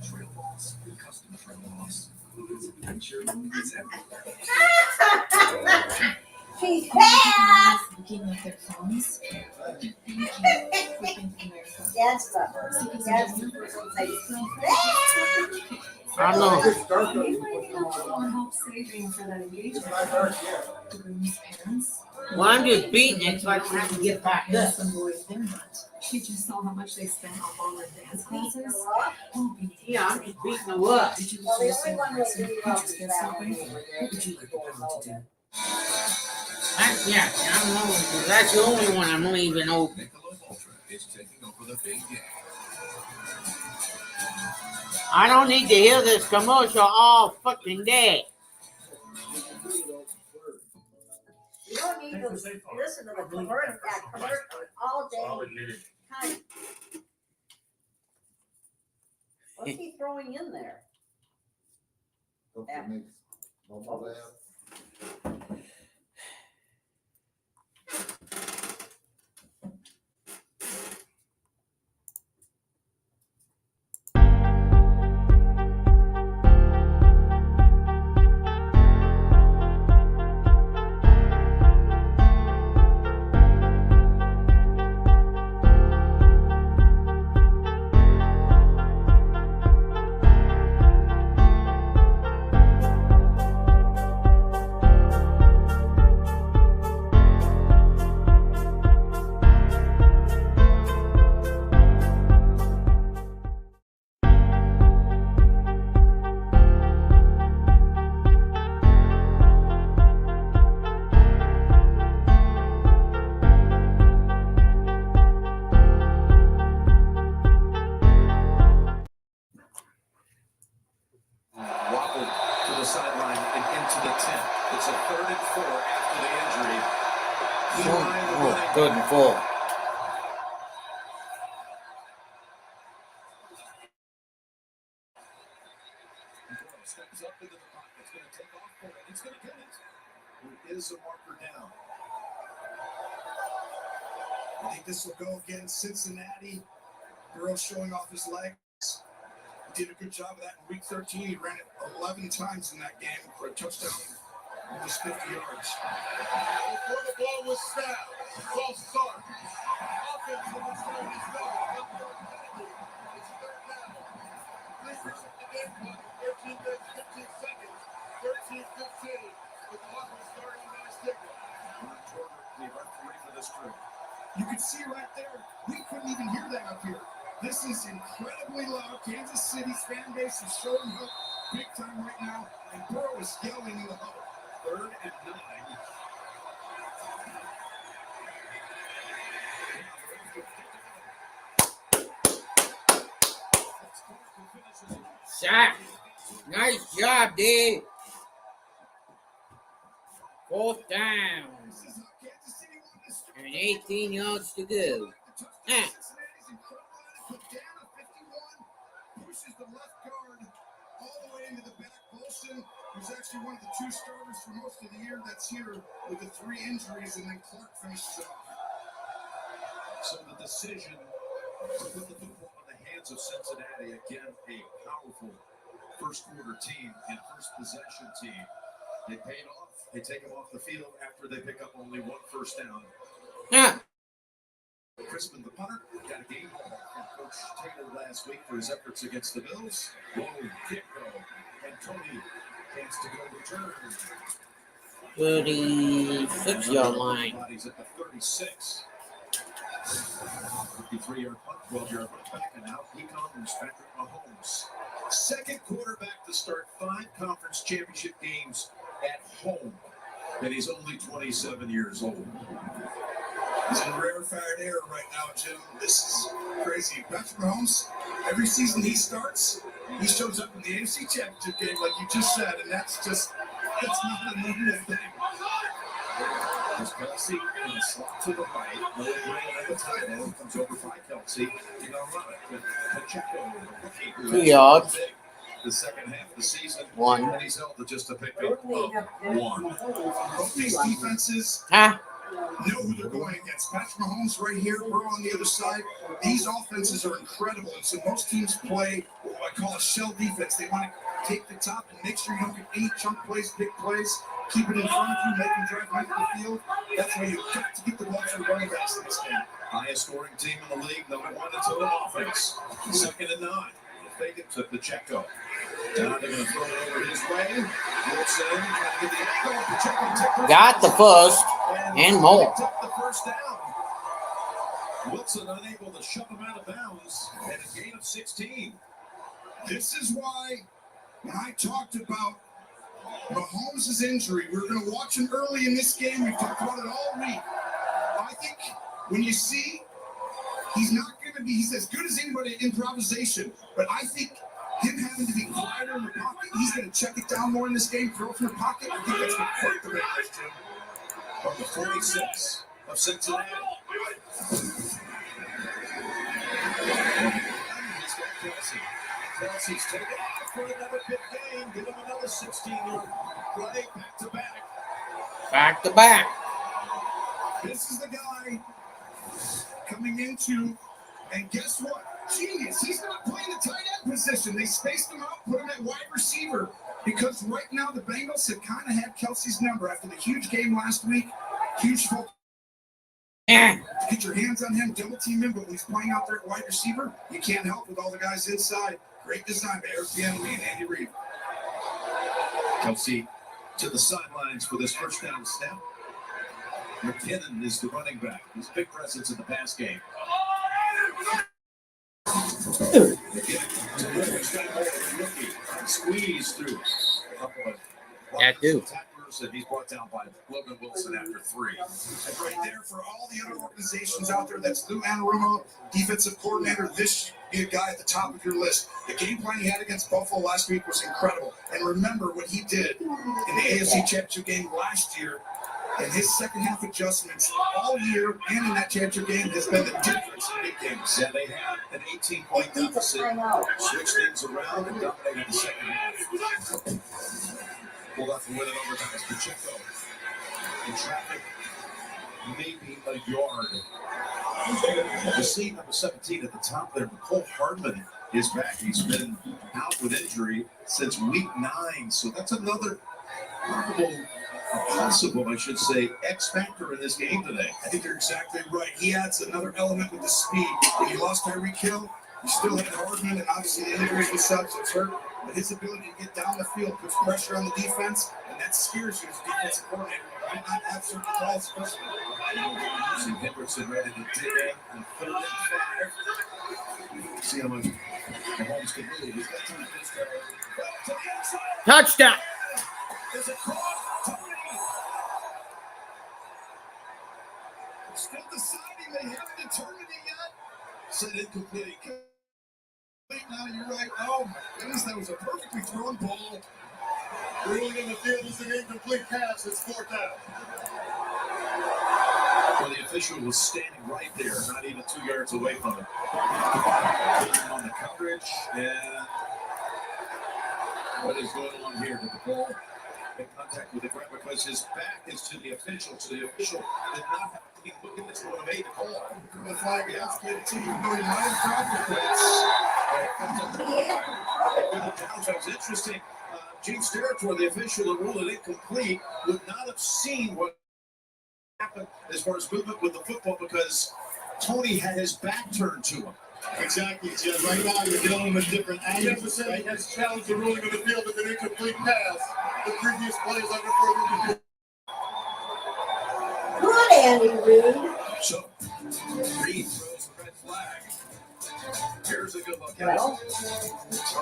Trail balls, custom trail balls. Adventure is She's back! Looking at their phones. Yes, sir. Yes. I don't know. Help saving for that engagement. The groom's parents. Well, I'm just beating it so I don't have to get back up. Some boys, they're not. You just saw how much they spent on all their dance classes. Yeah, I'm just beating the what? Did you Well, the only one we're really just get something? What would you like the pound to do? Yeah, I don't know. 'Cause that's the only one I'm leaving open. Michelob Ultra is taking over the big game. I don't need to hear this commercial all fucking day. You don't need to listen to the commercial all day. Time. What's he throwing in there? Oh, third and 4. Steps up into the pocket. It's going to take off for it. It's going to get it. Who is a marker down? I think this will go against Cincinnati. Burrow showing off his legs. He did a good job of that in week 13. He ran it 11 times in that game for a touchdown, almost 50 yards. Before the ball was snapped, false start. Offense from the start is going. It's third down. 3 seconds to game clock. 13 minutes, 15 seconds. 13-15 with the clock starting last ticket. The referee for this group. You can see right there, we couldn't even hear that up here. This is incredibly loud. Kansas City's fan base is showing up big time right now, and Burrow is yelling in the huddle. 3rd and 9. Shot. Nice job, dude. 4th down. And 18 yards to go. Ah. Pushes the left guard all the way into the back. Bolson, who's actually one of the 2 starters for most of the year, that's here with the 3 injuries, and then Clark finishes off. So the decision to put the football in the hands of Cincinnati, again, a powerful first quarter team and first possession team. They paid off. They take them off the field after they pick up only 1 first down. Yeah. Crispin, the punter, got a game ball from Coach Taylor last week for his efforts against the Bills. Low kick goal, and Tony chance to go return. 36-yard line. Bodies at the 36. 53-yard punt, 12-yard punt back, and now he comes Patrick Mahomes. Second quarterback to start 5 conference championship games at home, and he's only 27 years old. He's in rarefied air right now, Jim. This is crazy. Patrick Mahomes, every season he starts, he shows up in the AFC Championship game, like you just said, and that's not a normal thing. There's Kelsey in the slot to the right. Little Ray at the tight end comes over by Kelsey. He's going to run it with Pacheco. 2 yards. The second half of the season. 1. And he's held to just a pick up of 1. Both these defenses know who they're going against. Patrick Mahomes right here, Burrow on the other side. These offenses are incredible. And so most teams play what I call a shell defense. They want to take the top and make sure you don't get any chunk plays, big plays. Keep it in front of you, make them drive right to the field. That's why you've got to get the ball to the running backs in this game. Highest scoring team in the league, number 1 in total offense. 2nd and 9. Fake it to Pacheco. Now they're going to throw it over his way. Wilson trying to get the echo. Pacheco Got the first and more. picked up the first down. Wilson unable to shove him out of bounds, and a gain of 16. This is why when I talked about Mahomes' injury, we were going to watch him early in this game. We've talked about it all week. I think when you see he's not going to be, he's as good as anybody at improvisation, but I think him having to be quieter in the pocket, he's going to check it down more in this game, throw from the pocket. I think that's going to hurt the Bengals, Jim. From the 46 of Cincinnati. Kelsey's taken off for another big game. Give him another 16-yard play back to back. Back to back. This is the guy coming into, and guess what? Genius. He's not playing the tight end position. They spaced him out, put him at wide receiver, because right now the Bengals have kind of had Kelsey's number after the huge game last week. Huge focus. Get your hands on him, double team him, but when he's playing out there at wide receiver, you can't help with all the guys inside. Great design by Eric Bieniemy and Andy Reid. Kelsey to the sidelines for this first down snap. McKinnon is the running back. He's a big presence in the pass game. Squeeze through a couple of That do. tacklers, and he's brought down by Logan Wilson after 3. And right there for all the other organizations out there, that's Lou Anarumo, defensive coordinator. This be a guy at the top of your list. The game plan he had against Buffalo last week was incredible. And remember what he did in the AFC Championship game last year. And his second half adjustments all year and in that championship game has been the difference in big games. Yeah, they had an 18-point deficit, switched things around and dominated the second half. Pulled off the win in overtime as Pacheco in traffic, maybe a yard. You see number 17 at the top there, Nicole Hardman is back. He's been out with injury since week 9, so that's another possible, I should say, X factor in this game today. I think you're exactly right. He adds another element with the speed. When you lost Tyreek Hill, you still had Hardman, and obviously the injuries with subs that's hurt. But his ability to get down the field puts pressure on the defense, and that scares you as a defensive coordinator. You might not have certain calls, especially. See Hendrickson ready to dig in on 3rd and 5. See how much Mahomes can move. He's got time to Touchdown. There's a cross. Tony. Still deciding. They haven't determined it yet. Said incomplete. Now you're right. Oh my goodness, that was a perfectly thrown ball. Ruling in the field is an incomplete pass. It's 4th down. Well, the official was standing right there, not even 2 yards away from it. On the coverage, and what is going on here? Did the ball make contact with the ground because his back is to the official, so the official did not have to be looking at this one made the call. The flag against KT, even though he might have dropped It was interesting. Gene Steratore, the official that ruled it incomplete, would not have seen what happened as far as movement with the football because Tony had his back turned to him. Exactly, Jim. Right now, you're dealing with different angles. Right? Has challenged the ruling of the field with an incomplete pass. The previous plays under further review. Good, Andy Reid. So, Reid throws the red flag. Here's a good look at Well,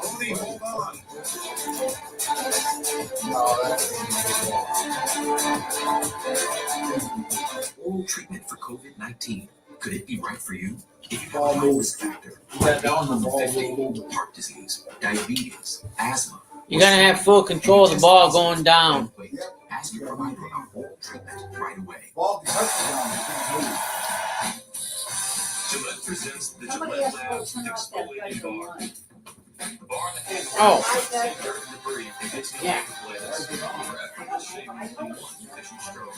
Tony, hold on. Oral treatment for COVID-19. Could it be right for you? If you have a high risk factor, like 50, heart disease, diabetes, asthma. You're gonna have full control of the ball going down. Ask your provider about oral treatment right away. Gillette presents the somebody Gillette has Labs to turn off that exfoliating pressure bar. line. The bar in the handle Oh. dirt and debris and gets no Yeah. blades. For effortless shaving in one efficient stroke.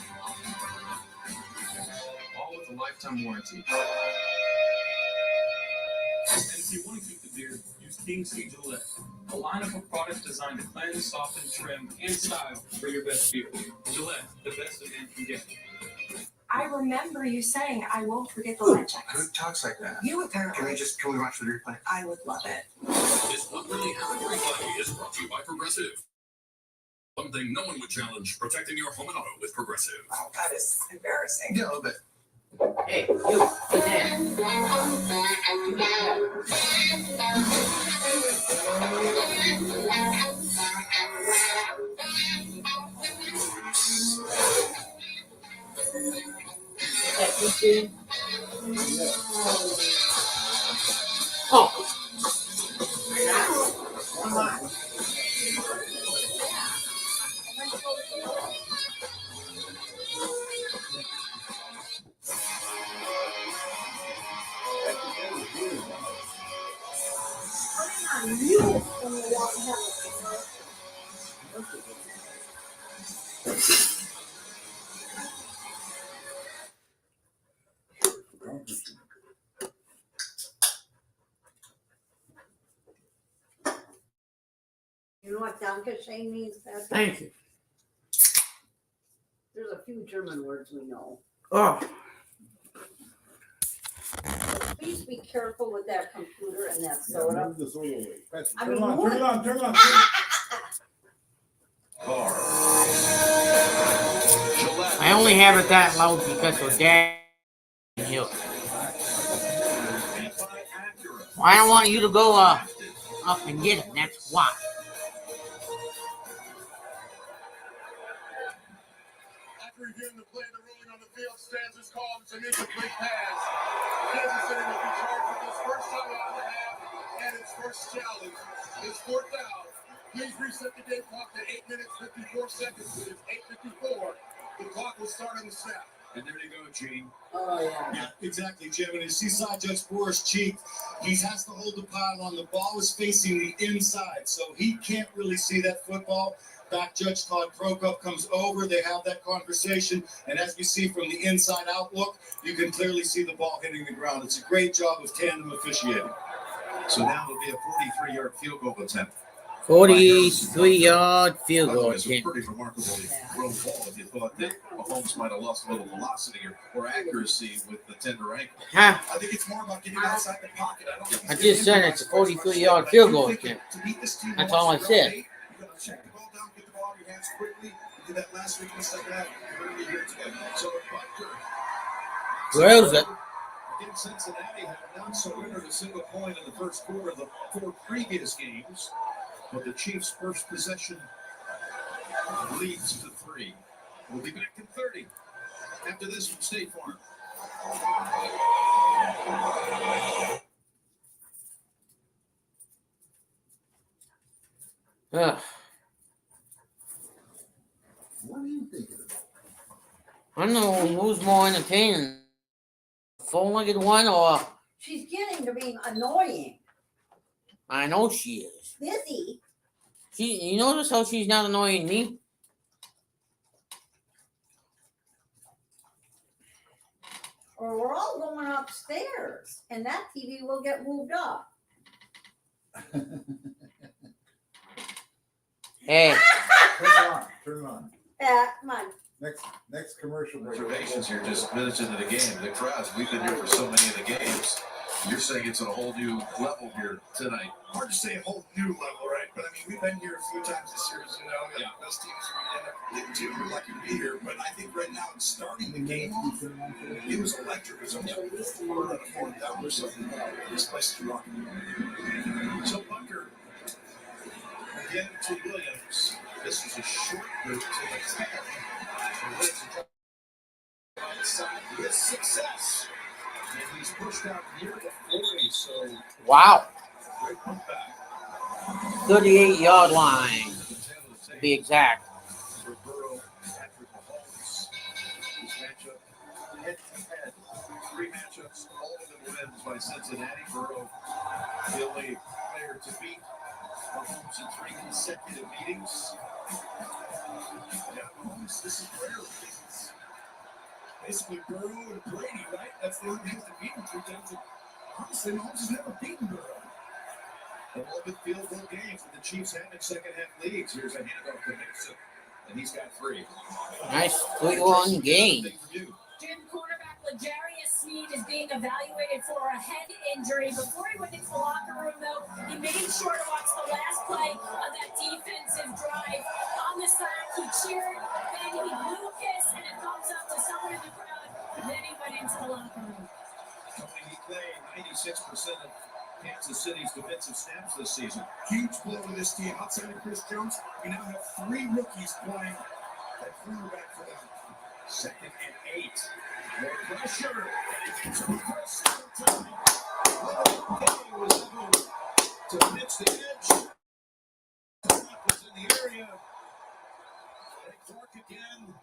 All with a lifetime warranty. And if you want to keep the beard, use King C Gillette, a lineup of products designed to cleanse, soften, trim, and style for your best beard. Gillette, the best a man can get. I remember you saying I won't forget the line checks. Who talks like that? You apparently. Can we watch the replay? I would love it. This What Really Happened replay is brought to you by Progressive. One thing no one would challenge, protecting your home and auto with Progressive. Oh, that is embarrassing. Yeah, a little bit. Hey, you, sit down. Oh. Come on. You when you walk out. You know what Dankeschön means, Patrick? Thank you. There's a few German words we know. Oh. Please be careful with that computer and that soda. I Turn mean, it on, what? turn it on, turn it on. I only have it that loud because of Dad. I don't want you to go up and get it. That's why. After reviewing the play, the ruling on the field stands as called. It's an incomplete pass. Kansas City will be charged with its first time out of the half and its first challenge. It's 4th down. Please reset the game clock to 8 minutes 54 seconds. It is 8:54. The clock will start on the snap. And there you go, Gene. Oh, yeah. Yeah, exactly, Jim. And as you saw Judge Boris cheek, he has to hold the pylon. The ball is facing the inside, so he can't really see that football. Back Judge Todd Prokop comes over. They have that conversation. And as we see from the inside outlook, you can clearly see the ball hitting the ground. It's a great job of tandem officiating. So now it'll be a 43-yard field goal attempt. 43-yard field goal It's a attempt. pretty remarkably thrown ball if you thought that Mahomes might have lost a little velocity or accuracy with the tender ankle. Ha! I think it's more about getting outside the pocket. I just said it's a 43-yard field goal attempt. That's all I said. You got to check the ball down, get the ball in your hands quickly. You did that last week in the second half. Early here today. So Butker. Throws it. Again, Cincinnati have not surrendered a single point in the first quarter of the 4 previous games, but the Chiefs' first possession leads to 3. We'll be back in 30 after this from State Farm. Ugh. What are you thinking of? I don't know who's more entertaining, four-legged one or She's getting to be annoying. I know she is. Busy. You notice how she's not annoying me? Or we're all going upstairs, and that TV will get moved up. Hey. Turn it on. Come on. Next commercial break. Observations here, just minutes into the game. The crowds, we've been here for so many of the games. You're saying it's at a whole new level here tonight. Hard to say a whole new level, right? But I mean, we've been here a few times this year, as you know. Yeah. Those teams we end up getting to, we're lucky to be here. But I think right now, starting the game off, it was electric. It was almost a fourth down or something. This place is rocking. So Bunker, again to Williams. This is a short route to the 10. Outside with success. And he's pushed out near the 40, so Wow. great put back. 38-yard line, to be exact. For Burrow, Patrick Mahomes. This matchup head-to-head. 3 matchups, all of them wins by Cincinnati. Burrow, the only player to beat Mahomes in 3 consecutive meetings. Yeah, Mahomes, this is rare. Basically, Burrow and Brady, right? That's the only guys that beat him 3 times. Honestly, Mahomes has never beaten Burrow. A little bit field goal games that the Chiefs had in second half leagues. Here's a handoff to Mixon, and he's got 3. Nice 3-1 game. Jim quarterback L'Jarius Sneed is being evaluated for a head injury. Before he went into the locker room, though, he made sure to watch the last play of that defensive drive. On the side, he cheered, then he blew a kiss and a thumbs up to someone in the crowd, and then he went into the locker room. He played 96% of Kansas City's defensive snaps this season. Huge blow to this team. Outside of Chris Jones, we now have 3 rookies playing at quarterback for them. 2nd and 8. More pressure. Was able to pitch the edge. Was in the area. And Clark again.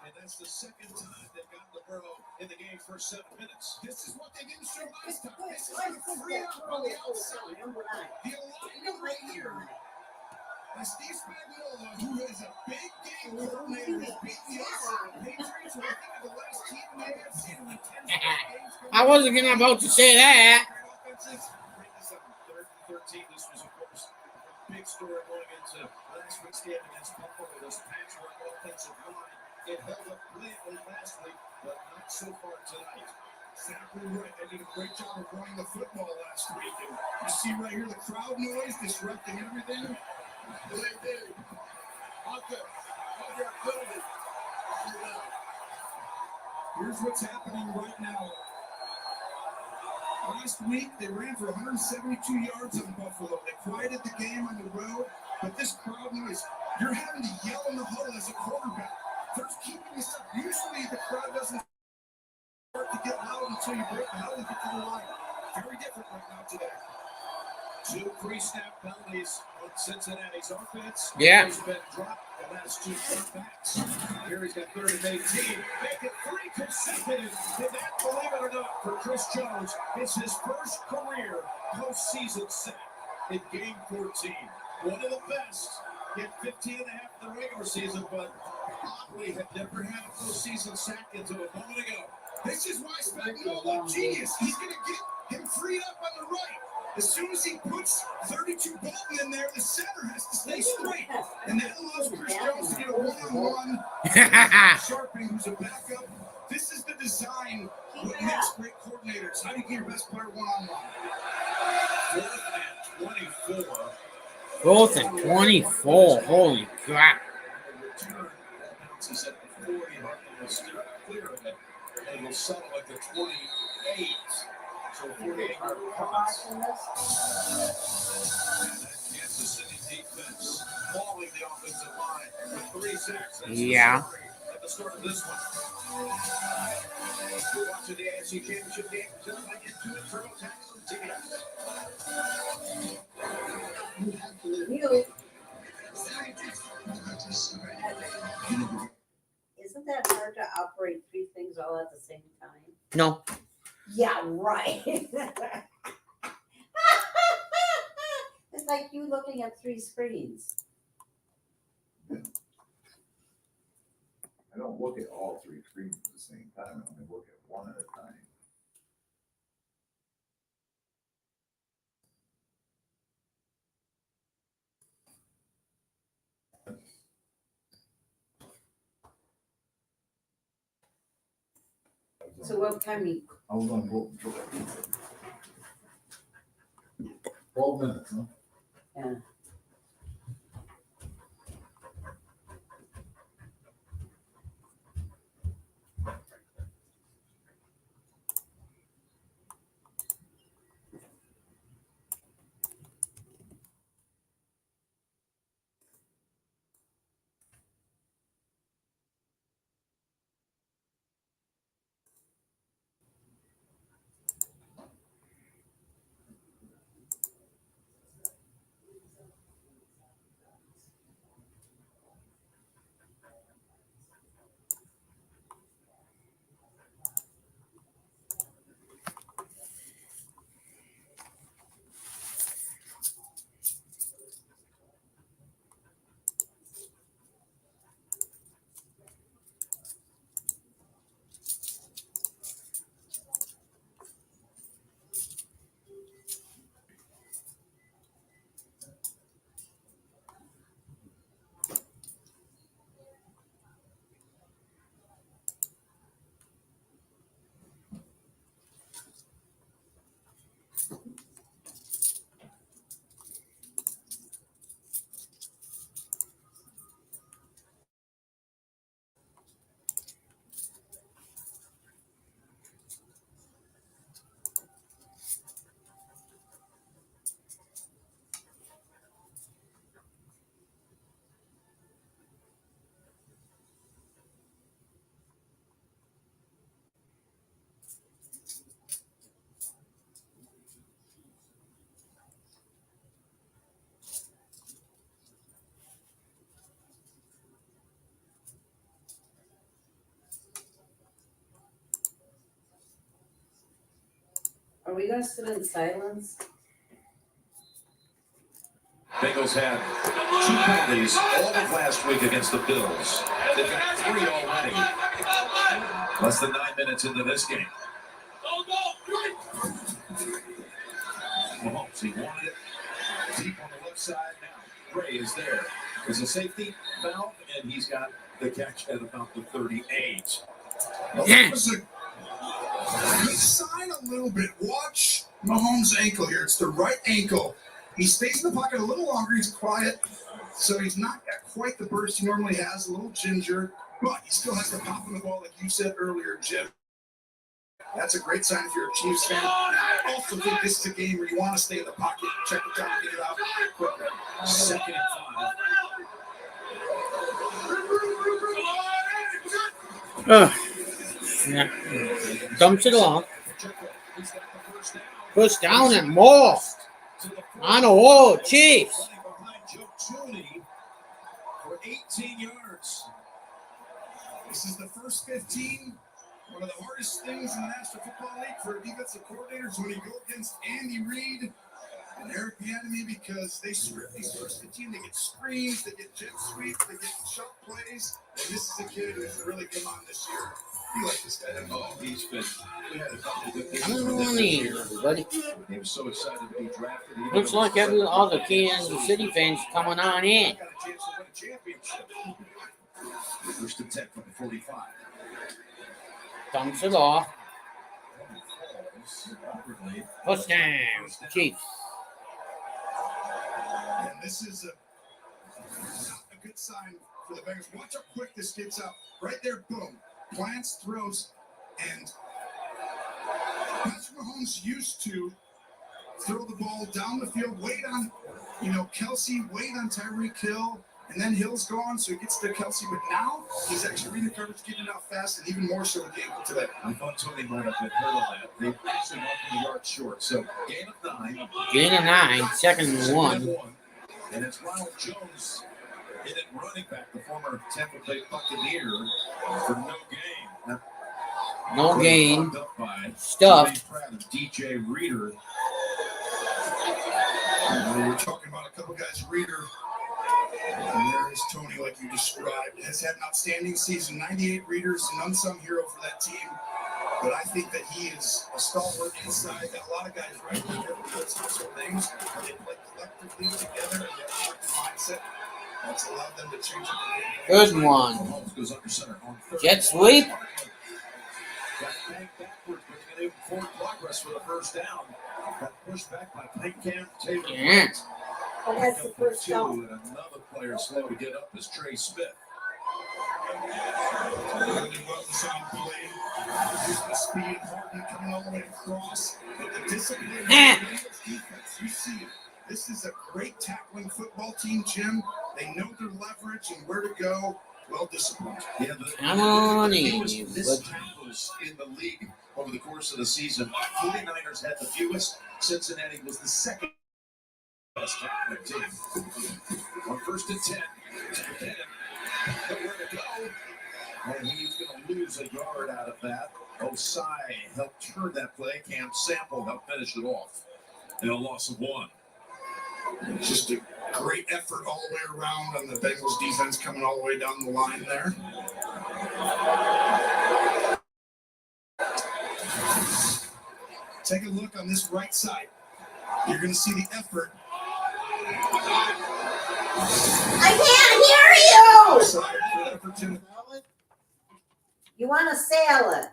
And that's the 2nd time they've gotten the Burrow in the game for 7 minutes. This is what they didn't show last time. This is like 3 out on the outside. The alignment right here. And Steve Spagnuolo, who is a big game coordinator, has beat the Patriots, who I think are the last team in the AFC in like 10 games. I wasn't about to say that. Offenses, bring this up 3rd and 13. This was, of course, a big story going into last week's game against Buffalo. This patchwork offensive line. It held up brilliantly last week, but not so far tonight. Exactly right. They did a great job of running the football last week. And you see right here the crowd noise disrupting everything. They did. Here's what's happening right now. Last week, they ran for 172 yards on Buffalo. They quieted the game on the road, but this crowd noise, you're having to yell in the huddle as a quarterback. They're keeping this up. Usually, the crowd doesn't start to get loud until you break the huddle and get to the line. Very different right now today. 2 pre-snap penalties on Cincinnati's offense Yeah. has been dropped the last 2 dropbacks. Here he's got 3rd and 18. Make it 3 consecutive. And that, believe it or not, for Chris Jones, it's his first career postseason sack in Game 14. One of the best. Get 15 and a half in the regular season, but oddly had never had a postseason sack until a moment ago. This is why Spagnuolo, genius. He's going to get him freed up on the right. As soon as he puts 32 Bolton in there, the center has to stay straight. And that allows Chris Jones to get a one-on-one. Sharping, who's a backup. This is the design what makes great coordinators. How do you get your best player one-on-one? 4th and 24. 4th and 24. Holy crap. Return bounces at the 40. Hartman will steer clear of it. And will settle at the 28. So 48-yard pass. And that Kansas City defense mauling the offensive line with 3 sacks. That's Yeah. at the start of this one. You're watching the AFC Championship Game. Just like into it, TurboTax on TBS. Isn't that hard to operate 3 things all at the same time? No. Yeah, right. It's like you looking at 3 screens. I don't look at all 3 screens at the same time. I only look at one at a time. So what time you? I was on 12 minutes, huh? Yeah. Are we gonna sit in silence? Bengals had 2 penalties all of last week against the Bills. They've got 3 already. Less than 9 minutes into this game. Mahomes, he wanted it deep on the left side now. Gray is there. There's a safety foul, and he's got the catch at about the 38. That was a good sign a little bit. Watch Mahomes' ankle here. It's the right ankle. He stays in the pocket a little longer. He's quiet, so he's not got quite the burst he normally has. A little ginger, but he still has to pop on the ball, like you said earlier, Jim. That's a great sign if you're a Chiefs fan. I also think this is a game where you want to stay in the pocket, check the time, get it out quickly. 2nd and 5. Yeah. Dumps it off. Push down and more. On the wall, Chiefs. first 15, one of the hardest things in the National Football League for a defensive coordinator is when you go against Andy Reid and Eric Bieniemy, because they script these first 15. They get screens, they get jet sweeps, they get shot plays. And this is a kid who's really come on this year. You like this guy? Oh, he's been. We had a couple of good games. I don't need everybody. He was so excited to be drafted. Looks like every other Kansas City fans coming on in. Got a chance to win a championship. First and 10 from the 45. Dumps it off. Touchdown, Chiefs. And this is a good sign for the Bengals. Watch how quick this gets out. Right there, boom. Plants, throws, and Patrick Mahomes used to throw the ball down the field, wait on, Kelsey, wait on Tyreek Hill, and then Hill's gone, so he gets to Kelsey. But now he's actually reading the coverage, getting it out fast, and even more so with the ankle today. I thought Tony might have been hurt on that. They actually went from the yard short. So gain of 9. Gain of 9, second and 1. And it's Ronald Jones in it, running back, the former Tampa Bay Buccaneer, for no gain. No gain. Stuffed. Proud of DJ Reader. We're talking about a couple guys. Reader, and there is Tony, like you described, has had an outstanding season. 98 Readers, an unsung hero for that team. But I think that he is a stalwart inside. Got a lot of guys right there with those sorts of things. They play collectively together, and their collective mindset that's allowed them to change it. Good one. Goes under center on third. Jet sweep. Got back backwards, but they didn't forward progress for the first down. Got pushed back by Taylor. Yeah. But that's the first Two, down. and another player slow to get up is Trey Smith. Really well designed play. Here's the speed, Harden coming all the way across. But the discipline of the Bengals defense, you see it. This is a great tackling football team, Jim. They know their leverage and where to go. Well disciplined. Yeah, Come on in, This tackles in the league over the course of the season. 49ers had the fewest. Cincinnati was the second best tackling team. On first and 10, nowhere to go. And he's going to lose a yard out of that. Osai helped turn that play. Cam Sample helped finish it off. And a loss of 1. Just a great effort all the way around on the Bengals defense coming all the way down the line there. Take a look on this right side. You're going to see the effort. I can't hear you! You want a salad?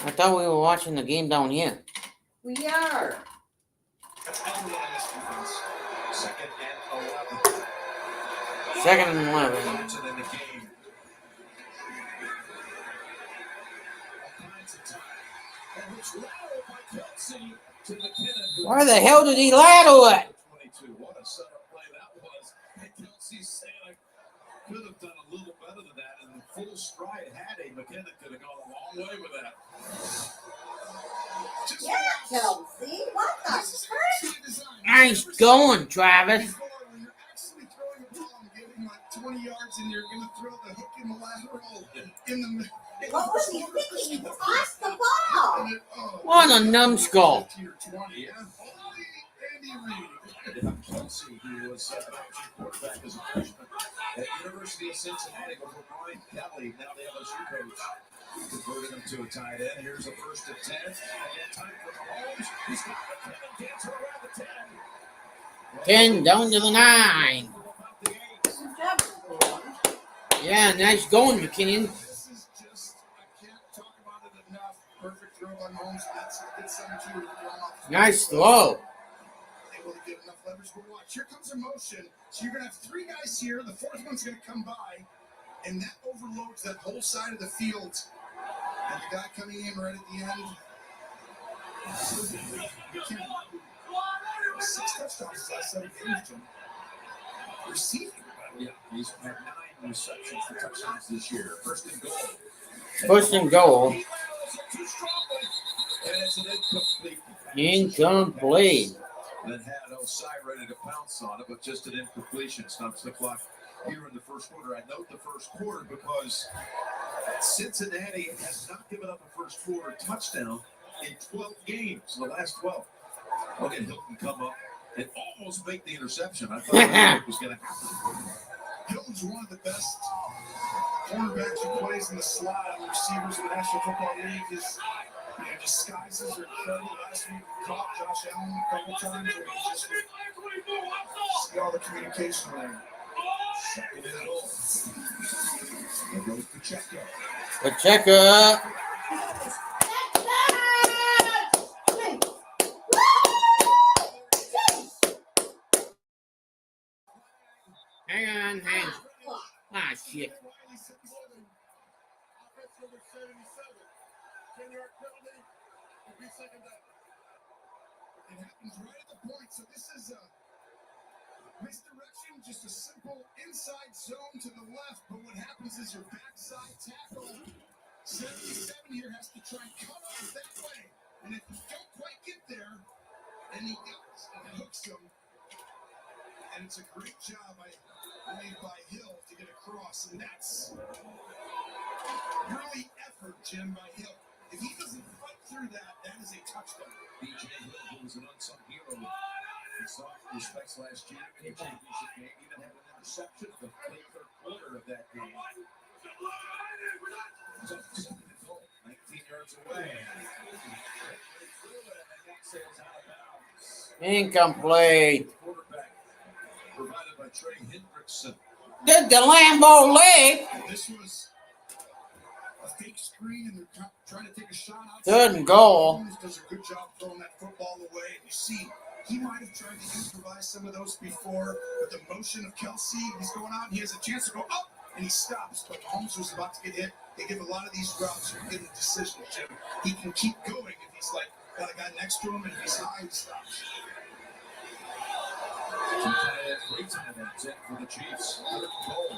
I thought we were watching the game down here. We are. Second and 11. Second and 11. Johnson in the game. All kinds of time. And it's lateral by Kelsey to McKinnon. Where the hell did he ladle it? 22. What a setup play that was. And Kelsey Santa could have done a little better than that. And the full stride had a McKinnon could have gone a long way with that. Yeah, Kelsey. What the frick? Nice going, Travis. When you're actually throwing a ball and getting like 20 yards and you're going to throw the hook in the lateral in the middle. What was he thinking? He tossed the ball. What a numbskull. Kelsey, who was quarterback as a freshman at University of Cincinnati before Brian Kelly, now the LSU coach, converted him to a tight end. Here's a first and 10. And time for Mahomes. He's got McKinnon dancing around the 10. 10 down to the 9. Yeah, nice going, McKinnon. This is just, I can't talk about it enough. Perfect throw by Mahomes. That's a good sign too. Nice throw. Able to get enough leverage. But watch, here comes a motion. So you're going to have 3 guys here. The 4th one's going to come by. And that overloads that whole side of the field. And the guy coming in right at the end. 6 touchdowns his last 7 games, Jim. Receiving. Yeah, he's had 9 receptions for touchdowns this year. First and goal. First and goal. And it's an incomplete. Incomplete. Then had Osai ready to pounce on it, but just an incompletion. Stops the clock here in the first quarter. I note the first quarter because Cincinnati has not given up a first quarter touchdown in 12 games, the last 12. Okay, Hilton come up and almost make the interception. I thought that was going to happen. Hilton's one of the best cornerbacks who plays in the slot on the receivers in the National Football League. His disguises are incredible. Last week we caught Josh Allen a couple times. And just see all the communication there. Second and goal. There goes Pacheco. Pacheco. Hang on. Ah, shit. It happens right at the point. So this is a misdirection, just a simple inside zone to the left. But what happens is your backside tackle, 77 here, has to try and come out that way. And if you don't quite get there, and he does, and it hooks him. And it's a great job made by Hill to get across. And that's really effort, Jim, by Hill. If he doesn't fight through that, that is a touchdown. B.J. Hill, who was an unsung hero in some respects last year in the championship game, even had an interception in the late third quarter of that game. It's up to 2nd and goal, 19 yards away. Incomplete. Quarterback provided by Trey Hendrickson. Did the Lambo leg? This was a fake screen, and they're trying to take a shot out. Good goal. Does a good job throwing that football away. You see, he might have tried to improvise some of those before, but the motion of Kelsey, he's going out, and he has a chance to go up, and he stops. But Mahomes was about to get hit. They give a lot of these routes for getting a decision, Jim. He can keep going if he's like got a guy next to him, and if he's high, he stops. Great time that's it for the Chiefs. Third and goal.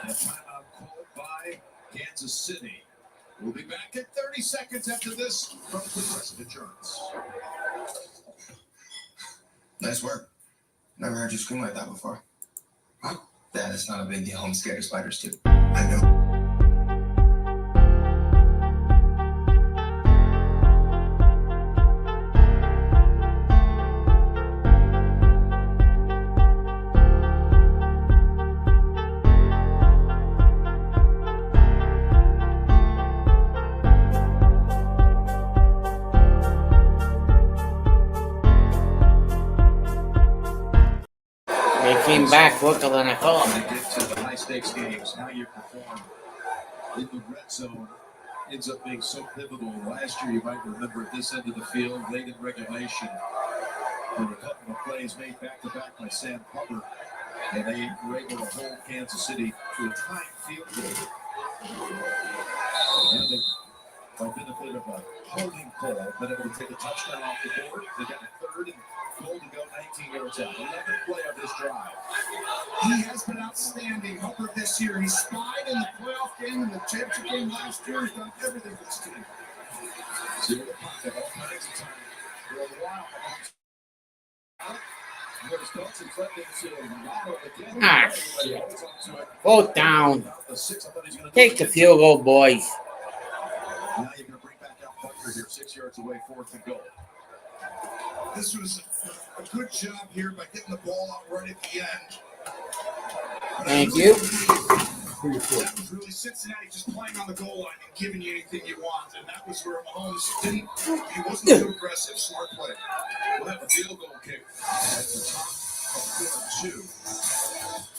And a timeout called by Kansas City. We'll be back in 30 seconds after this from Progressive Insurance. Nice work. Never heard you scream like that before. Huh? That is not a big deal. I'm scared of spiders too. I know. Came back quicker than I thought. When they get to the high stakes games, how you perform in the red zone ends up being so pivotal. Last year, you might remember at this end of the field, late in regulation, there were a couple of plays made back-to-back by Sam Hubbard, and they were able to hold Kansas City to a tight field goal. And they, by benefit of a holding call, been able to take a touchdown off the board. They got a third and goal to go 19 yards out. 11th play of this drive. He has been outstanding. Hubbard this year. He spied in the playoff game and the championship game last year. He's done everything for this team. See the pocket all kinds of time for a while. Both down. Take the field goal, boys. Now you're going to bring back out Butler here, 6 yards away, 4th and goal. This was a good job here by getting the ball out right at the end. Thank you. That was really Cincinnati just playing on the goal line and giving you anything you want, and that was where Mahomes he wasn't too aggressive. Smart play. We'll have a field goal kick at the top of quarter 2.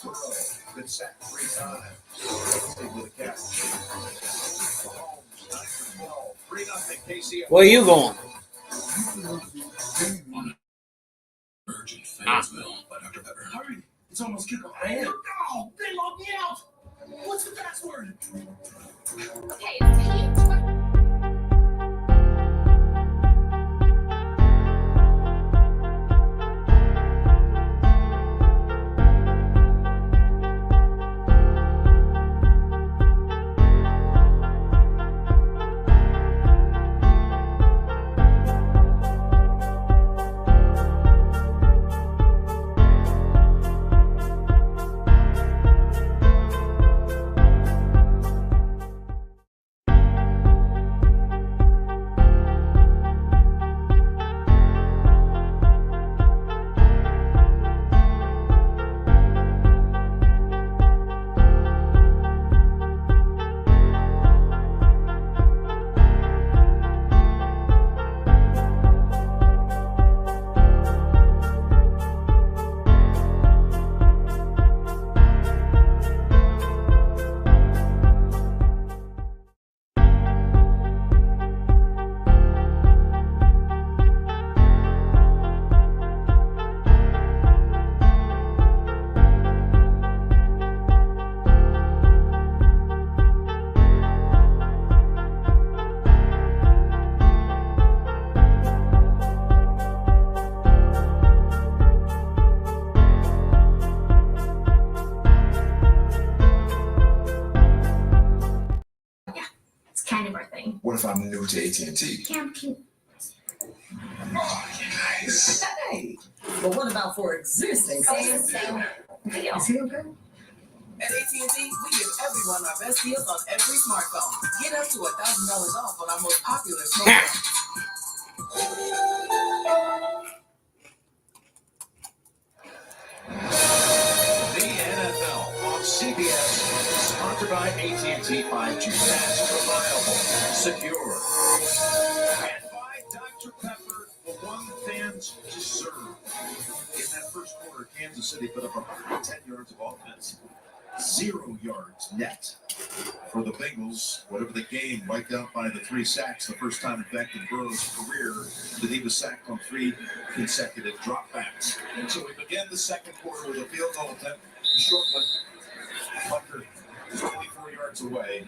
Burrow been sacked 3 times. Stay with the catch. Mahomes 9 for 12. 3-0 KC. Where are you going? Urgent Fayetteville by Dr. Pepper. Hurry! It's almost kickoff. No! They locked me out! What's the password? Okay, it's Kate. if I'm new to AT&T? Camp cute. Oh, nice. Hey, but what about for existing customers? Deal. Is he okay? At AT&T, we give everyone our best deals on every smartphone. Get up to $1,000 off on our most popular smartphones. The NFL on CBS, sponsored by AT&T 5G. Fast, reliable, secure. And by Dr. Pepper, the one fans deserve. In that first quarter, Kansas City put up 110 yards of offense, 0 yards net. For the Bengals, whatever the game, wiped out by the 3 sacks, the first time in fact in Burrow's career that he was sacked on 3 consecutive dropbacks. And so we began the second quarter with a field goal attempt, short one. Hunter 24 yards away.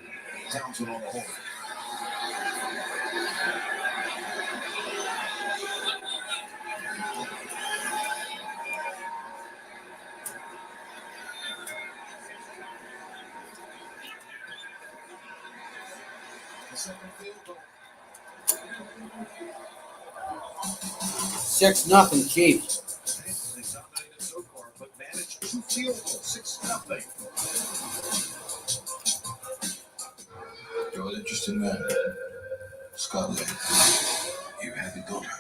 Townsend on the hole. The second field goal. 6-0 Chiefs. They dominated so far, but managed 2 field goals, 6-0. You're an interesting man. Scotland. You have a daughter.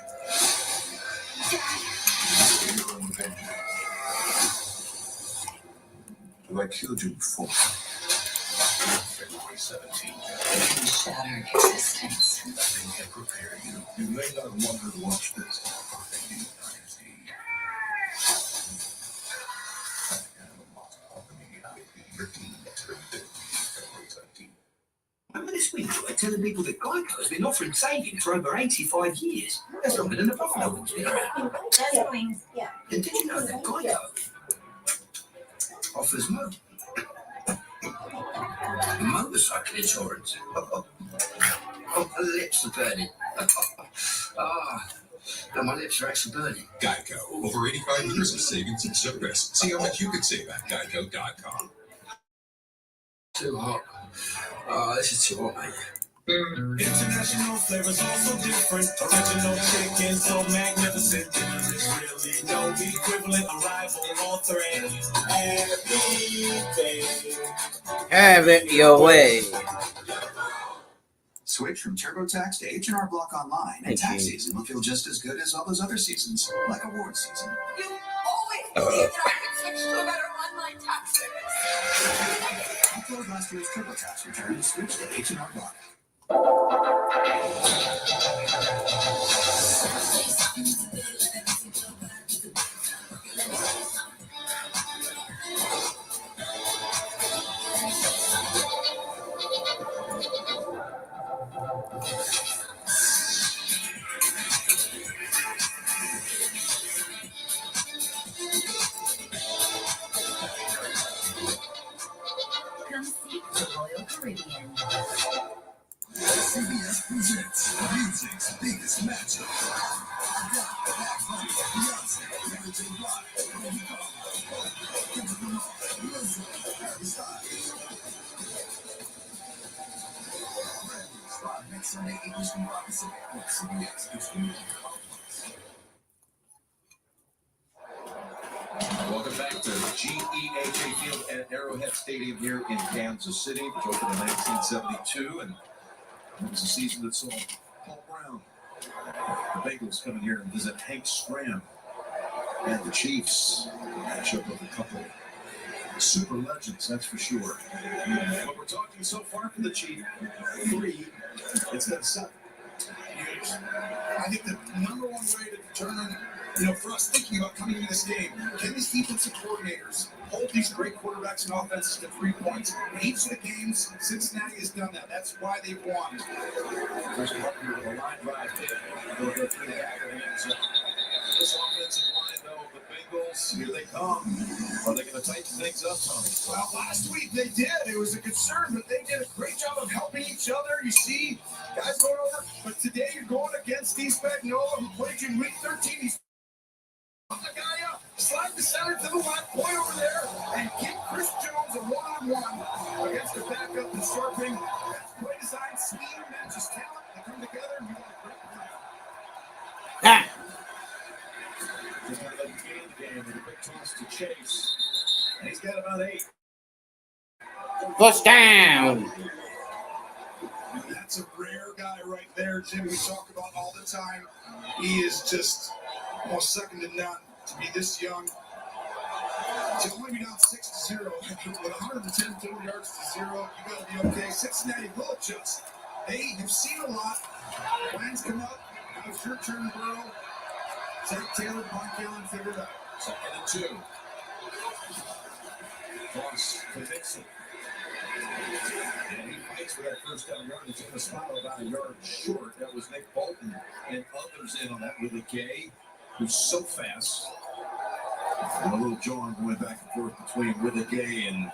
You're an avenger. Have I killed you before? February 17th. You shattered existence. Nothing can prepare you. You may not want to watch this. Remember this week, I was telling people that Geico has been offering savings for over 85 years. That's longer than the profit album's been around. That's wings. Yeah. And did you know that Geico offers motorcycle insurance? Oh, my lips are burning. No, my lips are actually burning. Geico. Over 85 years of savings and service. See how much you could save at geico.com. Too hot. This is too hot, mate. International flavors also different. Original chicken, so magnificent. There's really no equivalent, a rival or threat. Everything. Have it your way. Switch from TurboTax to H&R Block Online, and tax season will feel just as good as all those other seasons, like award season. You always believed that I could switch to a better online tax service. Upload last year's TurboTax return and switch to H&R Block. Come see the Royal Caribbean. CBS presents music's biggest matchup. Beyonce, Mary J. Blige, Lady Gaga, Kendrick Lamar, Lizzo, Harry Styles. Grammys live next Sunday, 8 Eastern, 5 Pacific on CBS. It's the music complex. Welcome back to GEHA Field at Arrowhead Stadium here in Kansas City, which opened in 1972, and it was a season that saw Paul Brown, the Bengals, come in here and visit Hank Stram, and the Chiefs match up with a couple super legends, that's for sure. But we're talking so far for the Chiefs, 3 instead of 7. I think the number one way to determine, for us thinking about coming into this game, can these defensive coordinators hold these great quarterbacks and offenses to 3 points? In each of the games, Cincinnati has done that. That's why they've won. Chris Parker with a line drive hit. They'll go through the back of the end zone. This offensive line, though, the Bengals, here they come. Are they going to tighten things up, Tony? Well, last week they did. It was a concern, but they did a great job of helping each other. You see guys going over. But today you're going against Steve Spagnuolo, who played you in week 13. He's the guy up, slide the center to the left, point over there, and get Chris Jones a one-on-one against the backup and sharpening. That's play design, scheme, matches talent. to kind of gain the game with a quick toss to Chase. And he's got about 8. First down. That's a rare guy right there, Jim. We talk about all the time. He is just almost second to none to be this young. To only be down 6-0 with 110 total yards to 0, you got to be okay. Cincinnati will adjust. Hey, you've seen a lot. Plans come up. Now it's your turn, Burrow. Zach Taylor, Mark Allen, figure it out. 2nd and 2. Toss to Mixon. And he fights for that first down yardage in the spot about a yard short. That was Nick Bolton and others in on that with a Gay, who's so fast. And a little jawing going back and forth between Gay and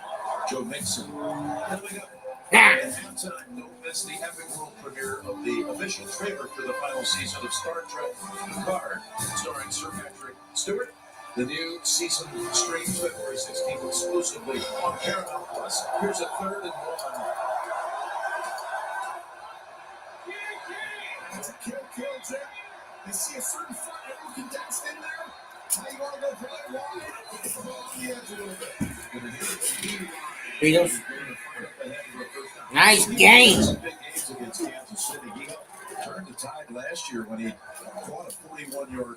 Joe Mixon. Coming up at halftime, don't miss the epic world premiere of the official trailer for the final season of Star Trek Picard, starring Sir Patrick Stewart. The new season streams February 16th exclusively on Paramount Plus. Here's a 3rd and 1. It's a kill, Jim. They see a certain front, everyone condensed in there. Now you want to go play wide, on the edge a little bit. Beatles. Nice game. Big games against Kansas City. He turned the tide last year when he caught a 41-yard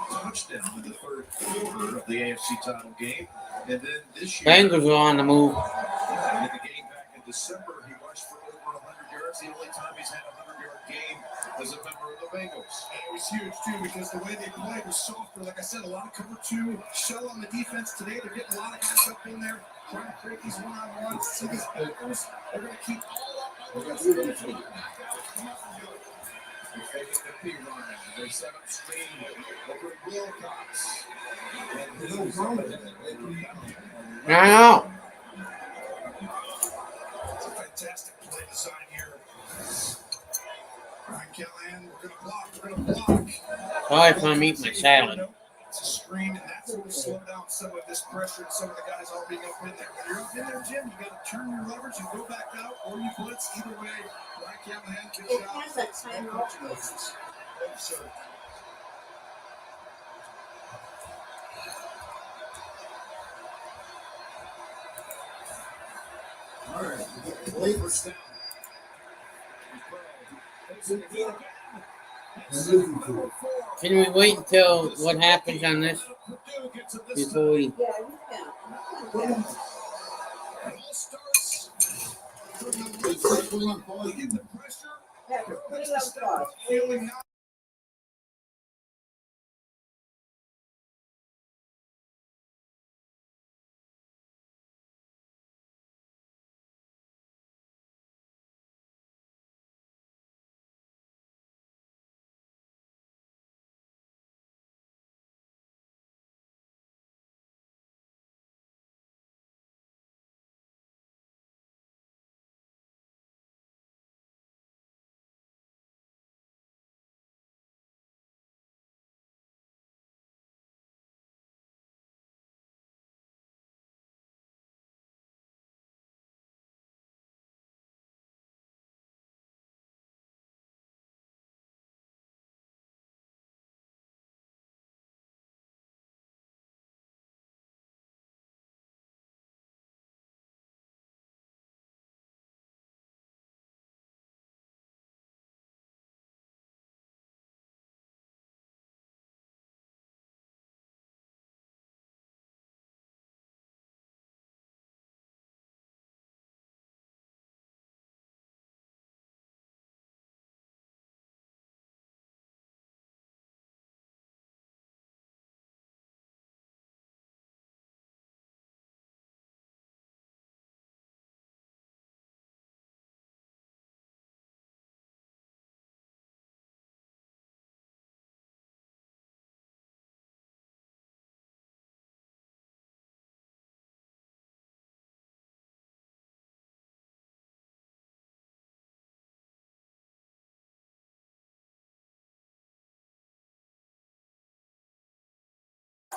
touchdown in the 3rd quarter of the AFC title game. And then this year, Bengals are on the move. in the game back in December, he rushed for over 100 yards. The only time he's had a 100-yard game as a member of the Bengals. And it was huge, too, because the way they played was softer. Like I said, a lot of cover 2, shell on the defense today. They're getting a lot of guys up in there, trying to create these one-on-ones. See these Bengals, they're going to keep all up. They're going to come up and do it. They fake it to P-Ryan. They set up screen over to Wilcox. I know. It's a fantastic play design here. Ryan Callahan, we're going to block. Sorry if I'm eating my salad. It's a screen, and that's what will slow down some of this pressure and some of the guys all being up in there. When you're up in there, Jim, you got to turn your leverage and go back out, or you blitz. Either way, Ryan Callahan, good It job. has that timeout. Yes, sir. All right, late first down. Can we wait until what happens on this before we? Yeah, you can. It all starts from the Yeah, put it up front. feeling not.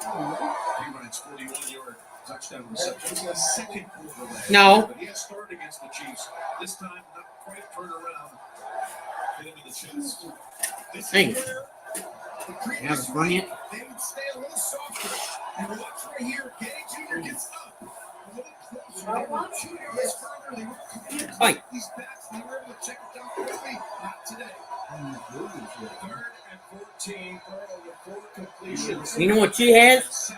P-Ryan's 41-yard touchdown reception. It's the 2nd quarter last No. year, but he has started against the Chiefs. This time, not quite turned around. Hit him in the chest. This Thanks. is where the Have fun yet? they stay a little softer. And watch right here. Gay Jr. gets up. A little closer. They were 2 yards further. They were coming to these backs. They were able to check it down quickly. Not today. 3rd and 14. Burrow with 4 completions. You know what she has?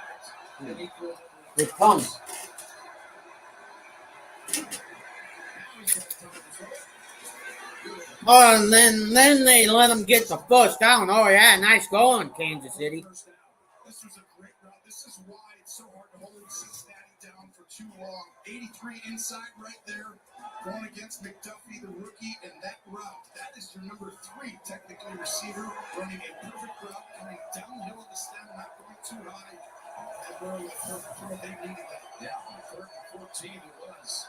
The tongue. Oh, and then they let them get the first down. Oh, yeah, nice going, Kansas City. This was a great route. This is why it's so hard to hold Cincinnati down for too long. 83 inside right there, going against McDuffie, the rookie, and that route. That is your number 3, technically, receiver, running a perfect route, coming downhill the stem, not going too high. And Burrow with perfect throw. They needed that. Yeah, 3rd and 14 it was.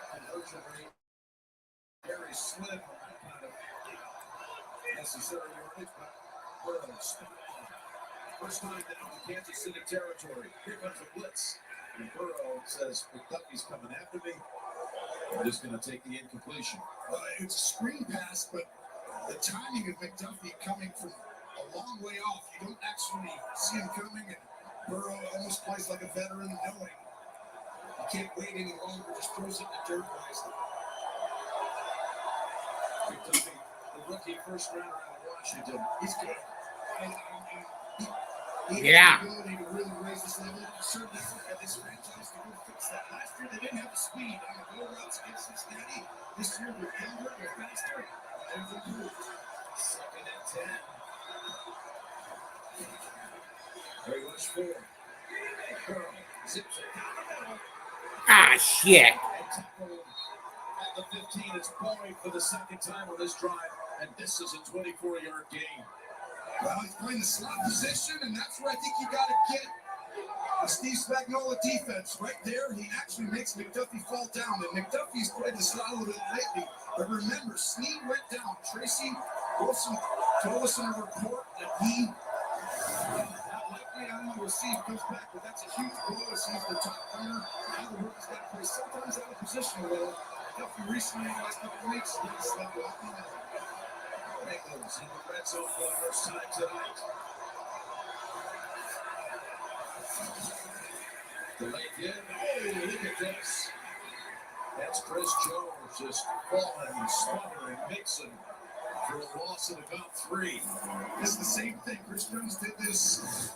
Conversion rate very slim on that kind of necessary yardage, but Burrow spot on. First time down in Kansas City territory. Here comes the blitz. And Burrow says, McDuffie's coming after me. I'm just going to take the incompletion. It's a screen pass, but the timing of McDuffie coming from a long way off, you don't actually see him coming, and Burrow almost plays like a veteran, knowing he can't wait any longer, just throws it in the dirt wisely. McDuffie, the rookie first rounder out of Washington, he's good. He has the ability to really raise this level. Certainly for this franchise to go fix that. Last year they didn't have the speed on the go routes against Cincinnati. This year they're younger, they're faster. They've improved. 2nd and 10. Very much 4. Burrow zips it down the middle. Ah, shit. And tackled at the 15. It's Boyd for the 2nd time on this drive, and this is a 24-yard gain. Well, he's playing the slot position, and that's where I think you got to get the Steve Spagnuolo defense. Right there, he actually makes McDuffie fall down, and McDuffie's played the slot a little bit lately. But remember, Snead went down. Tracy Wilson told us in a report that he, not likely, I don't know, we'll see if he goes back, but that's a huge blow as he's the top corner. Now the rookie's got to play sometimes out of position a little. McDuffie recently, in the last couple of weeks, he's slept a lot more. Bengals in the red zone for the first time tonight. Delayed in. Oh, look at this. That's Chris Jones just falling and smothering Mixon for a loss of about 3. This is the same thing. Chris Jones did this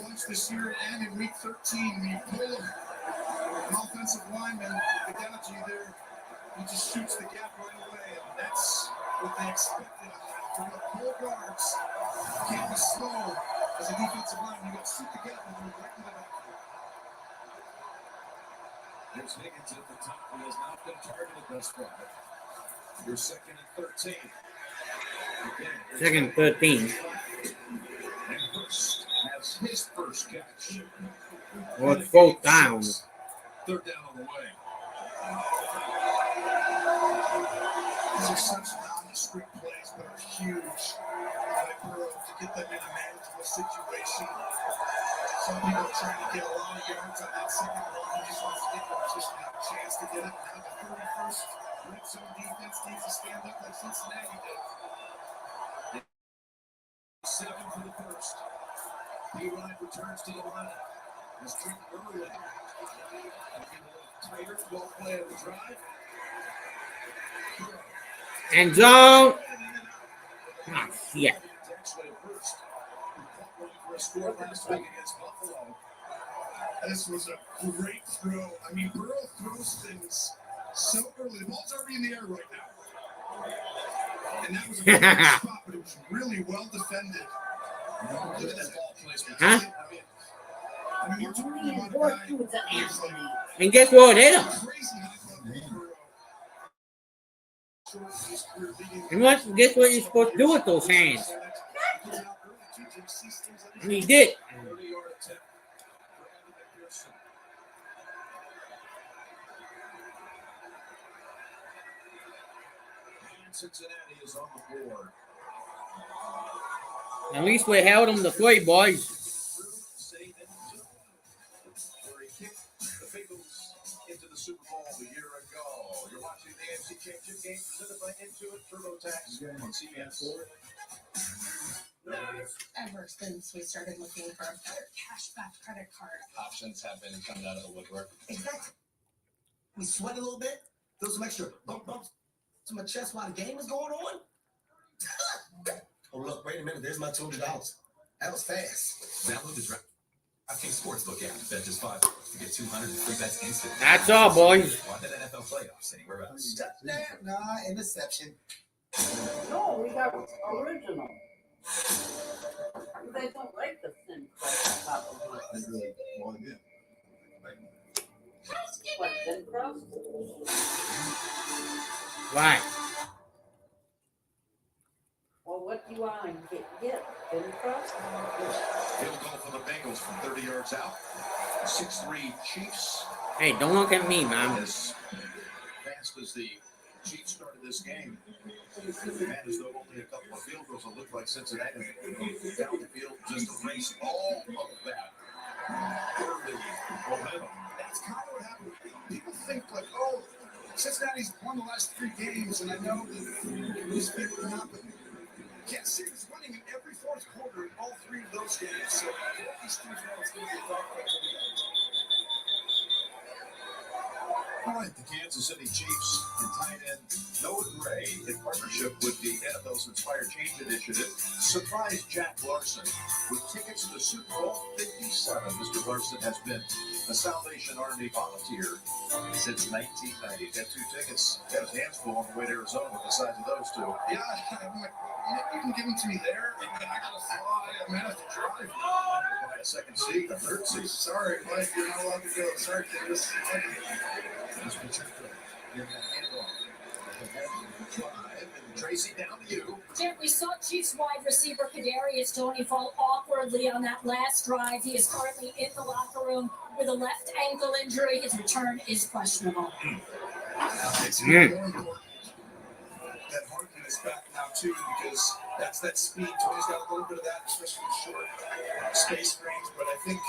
once this year and in week 13. When you pull an offensive lineman, without you there, he just shoots the gap right away. And that's what they expected of that. For the pull guards, you can't be slow as a defensive lineman. You got to shoot the gap and move right to the back. There's Higgins at the top, who has not been targeted thus far. Your 2nd and 13. Again, 2nd and 13. And Hurst has his first catch. Well, it's 4th down. 3rd down on the way. These are such nondescript plays, but are huge. By Burrow to get them in a manageable situation. Some people are trying to get a lot of yards on that 2nd run. He just wants to get the position, have a chance to get it. Now the 31st red zone defense needs to stand up like Cincinnati did. 7 for the first. P-Ryan returns to the line. As Trenton early. Tighter, well play of the drive. And zone. Ah, shit. This was a great throw. I mean, Burrow throws things so early. The ball's already in the air right now. And that was a great spot, but it was really well defended. Look at that ball placement. Huh? I mean, we're talking about a guy. And guess what? Hit him. And guess what you're supposed to do with those hands? And he did. Cincinnati is on the board. At least we held him to 3, boys. Into the Super Bowl a year ago. You're watching the AFC Championship Game presented by Intuit TurboTax on CBS. ever since we started looking for a better cashback credit card. Options have been coming out of the woodwork. Exactly. We sweat a little bit, feel some extra bumps to my chest while the game was going on. Oh, look, wait a minute. There's my $200. That was fast. Download the DraftKings Sportsbook app. Bet just $5 to get 200 in free bets instantly. That's all, boys. Watch that NFL playoffs anywhere else. Touchdown. Nah, interception. No, we got original. You guys don't like the thin crust, probably. That's really well, yeah. What, thin crust? Right. Well, what do you want to get? Thin crust? Field goal for the Bengals from 30 yards out. 6-3 Chiefs. Hey, don't look at me, man. As fast as the Chiefs started this game, man, as though only a couple of field goals, it looked like Cincinnati down the field just erased all of that early momentum. That's kind of what happened. People think like, oh, Cincinnati's won the last 3 games, and I know that this favorite or not, but Kansas City was winning in every fourth quarter in all 3 of those games. So these teams know it's going to be a dog fight. All right, the Kansas City Chiefs and tight end Noah Gray, in partnership with the NFL's Inspire Change Initiative, surprised Jack Larson with tickets to Super Bowl 57. Mr. Larson has been a Salvation Army volunteer since 1990. Got 2 tickets, got his hands full on the way to Arizona with the size of those 2. Yeah, I'm like, you can give them to me there, and I got to fly. I'm going to have to drive. Buy a second seat, a third seat. Sorry, Mike, you're not allowed to go. Sorry, Candace. Tracy, down to you. Jim, we saw Chiefs wide receiver Kadarius Toney fall awkwardly on that last drive. He is currently in the locker room with a left ankle injury. His return is questionable. It's more important that Hartman is back now too, because that's that speed. Tony's got a little bit of that, especially in short space range. But I think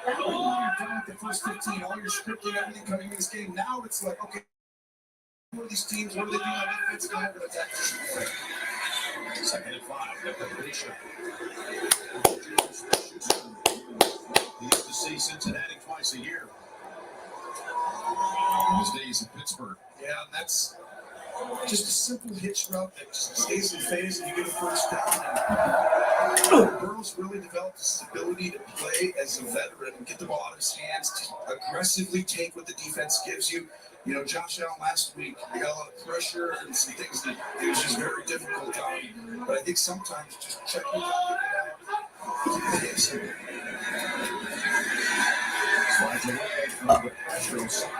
when you're done with the first 15, all your scripting, everything coming in this game, now it's like, okay, what are these teams? What are they doing on defense? Going to attack. 2nd and 5. Got the completion. He used to see Cincinnati twice a year in his days in Pittsburgh. Yeah, that's just a simple hitch route that just stays in phase and you get a first down. And Burrow's really developed this ability to play as a veteran, get the ball out of his hands, to aggressively take what the defense gives you. You know, Josh Allen last week, they got a lot of pressure and some things that it was just very difficult on. But I think sometimes just checking it out, keep the hits. Slides away from the pressure inside.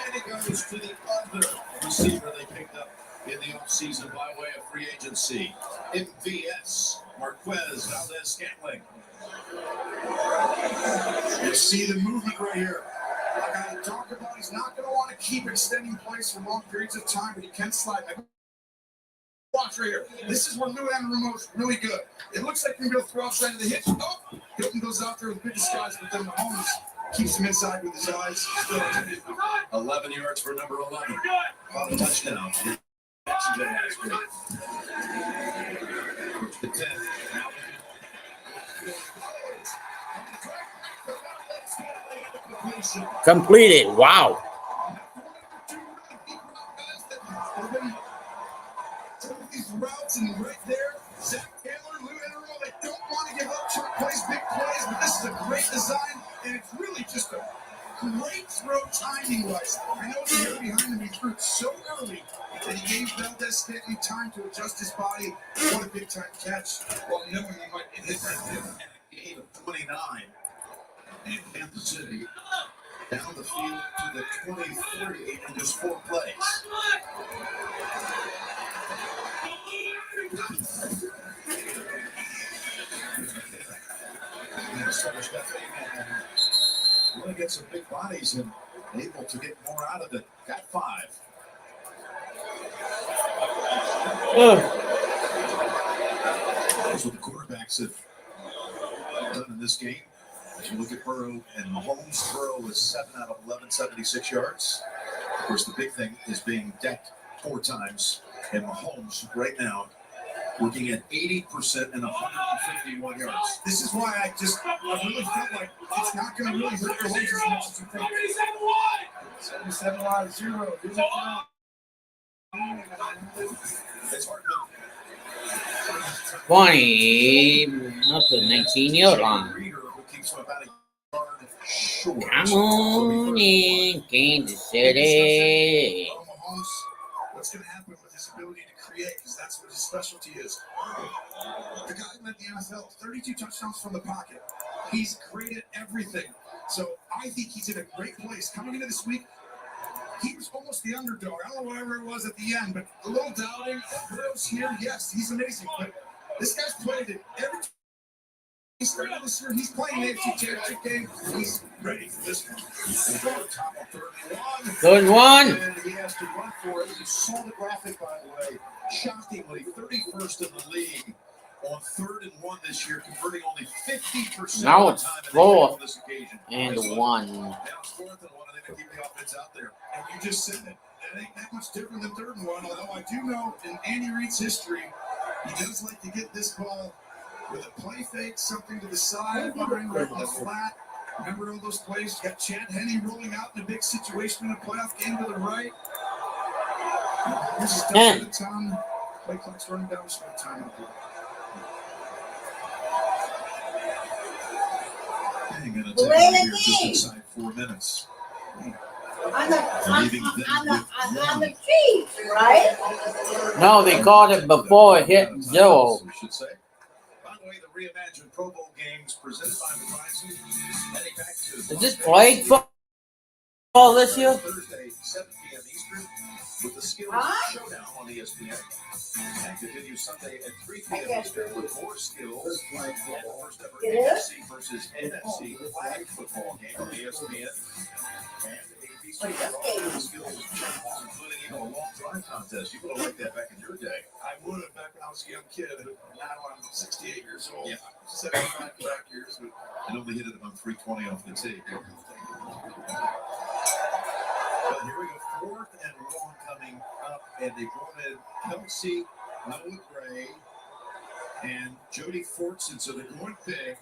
And it goes to the other receiver they picked up in the offseason by way of free agency. MVS, Marquez Valdez-Scantling. You see the movement right here. Like I talked about, he's not going to want to keep extending plays for long periods of time, but he can slide. Watch right here. This is where Lou Anarumo's really good. It looks like we can go through outside of the hitch. Oh, Hilton goes out there with good disguise, but then Mahomes keeps him inside with his eyes. 11 yards for number 11. On a touchdown. The 10. Completed. Wow. These routes and right there, Zach Taylor, Lou Anarumo, they don't want to give up short plays, big plays, but this is a great design, and it's really just a great throw timing-wise. I know the guy behind him, he threw it so early that he gave Valdez-Scantling time to adjust his body. What a big-time catch, while knowing he might hit that Gain of 29. And Kansas City down the field to the 23 in just 4 plays. Want to get some big bodies and able to get more out of it. Got 5. That's what the quarterbacks have done in this game. If you look at Burrow and Mahomes, Burrow is 7 out of 11, 76 yards. Of course, the big thing is being decked 4 times. And Mahomes right now working at 80% and 151 yards. This is why I really felt like it's not going to really hurt the Lakers as much as you think. 77 wide, 0. Here's a foul. It's hard 20 up to 19-yard line. Come on in, Kansas City. What's going to happen with his ability to create, because that's what his specialty is. The guy led the NFL 32 touchdowns from the pocket. He's great at everything. So I think he's in a great place. Coming into this week, he was almost the underdog. I don't know whatever it was at the end, but a little doubting. Burrow's here, yes, he's amazing. But this guy's played it every time he started this year. He's playing the AFC Championship Game. He's ready for this one. Good one. And he has to run for it. You saw the graphic, by the way. Shockingly, 31st in the league on 3rd and 1 this year, converting only 50%. Now of it's the time 4th on this occasion. and 1. Now it's 4th and 1, and they keep the offense out there. And you just said it. It ain't that much different than 3rd and 1, although I do know in Andy Reid's history, he does like to get this ball with a play fake, something to the side, covering right in the flat. Remember all those plays? You got Chad Henne rolling out in a big situation in a playoff game to the right. This is stuff at the time. Play clock's running down, so time up here. Hang on a Play the here just game. inside 4 minutes. I'm the Chiefs, right? No, they called it before it hit 0. We should say. By the way, the reimagined Pro Bowl games presented by Verizon. Heading back to Is this flag football this year? Thursday, 7 p.m. Eastern, with the Skills Showdown on ESPN. And continues Sunday at 3 p.m. Eastern with more skills. And the first ever NFC versus NFC flag football game on ESPN. And ABC skills, including even a long drive contest. You would have liked that back in your day. I would have back when I was a young kid. Now I'm 68 years old. Yeah. 75 back years. But and only hit it about 320 off the tee. But here we go. 4th and 1 coming up. And they brought in Kelsey, Noah Gray, and Jody Fortson. So they're going big.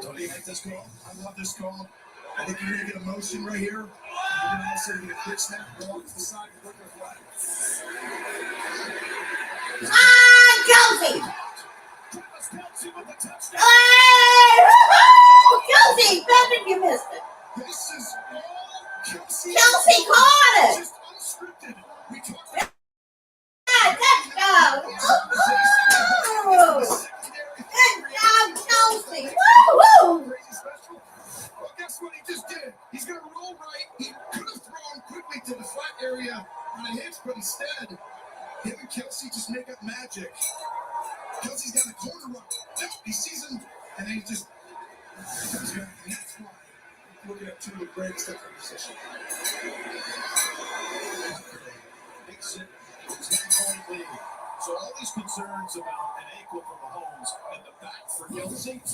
Don't you like this call? I love this call. I think you're going to get a motion right here. You're going to also get a quick snap, go off to the side, and look at the flag. Kelsey! Kelsey with the touchdown. Kelsey, Bennett, you missed it. This is all Kelsey. Kelsey caught it. Just unscripted. We talked about let's go. Good job, Kelsey. Woo-hoo. Crazy special. Well, guess what he just did? He's going to roll right. He could have thrown quickly to the flat area on a hitch, but instead, him and Kelsey just make up magic. Kelsey's got a corner run. He sees him, and then he just comes back, and that's why we're looking at two of the greatest ever in position. Big sit, 10-point lead. So all these concerns about an ankle from Mahomes in the back for Kelsey, it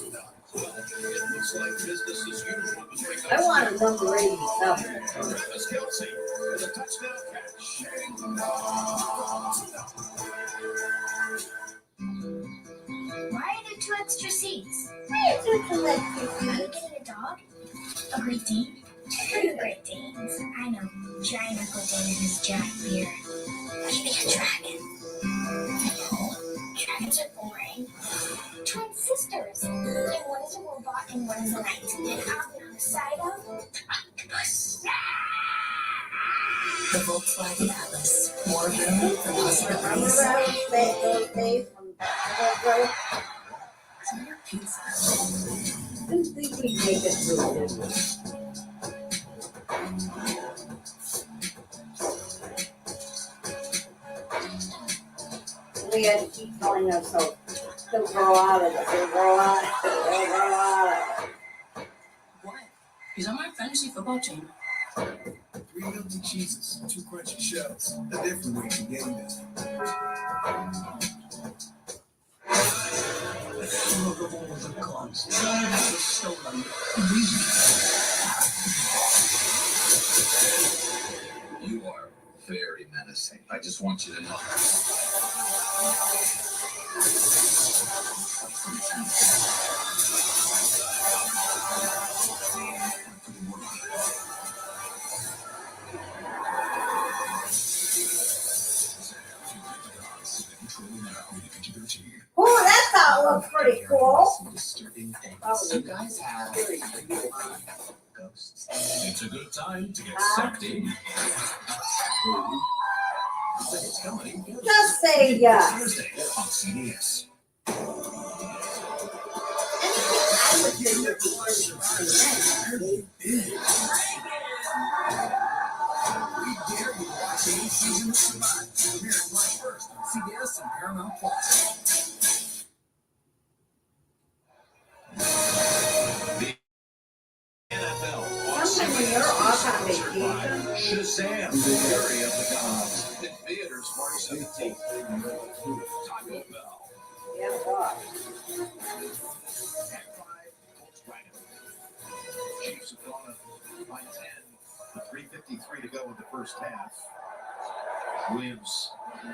looks like business as usual. I want a number 87. Travis Kelsey with a touchdown catch. Why are there 2 extra seats? Why are there 2 extra seats? Are you getting a dog? A Great Dane? 2 Great Danes. I know. Giant Uncle Dane has giant beard. Maybe a dragon. No, dragons are boring. Twin sisters. And one is a robot and one is a knight. And I've been on the side of octopus. The Volkswagen Atlas. More room for possibilities. Some of your pizza. Didn't think we'd make it through this. We had to keep telling ourselves, don't grow out of it, don't grow out of it, don't grow out of it. What? He's on my fantasy football team. 3 melted cheeses, 2 crunchy shells. A different way to game this. Look at all the guns. Stolen. You are very mad. I just want you to know. Oh, that thought looked pretty cool. You guys have ghosts. It's a good time to get sucked in. It's coming. Just say yes. Thursday on CBS. I would do your We dare you to watch any season of Survivor. Premiering March 1st on CBS and Paramount Plus. The NFL. Sometimes when you're off on vacation. Shazam, the Fury of the Gods. In theaters March 17th. Taco Bell. Yeah, what? Chiefs have gone up by 10 with 3:53 to go in the first half. Williams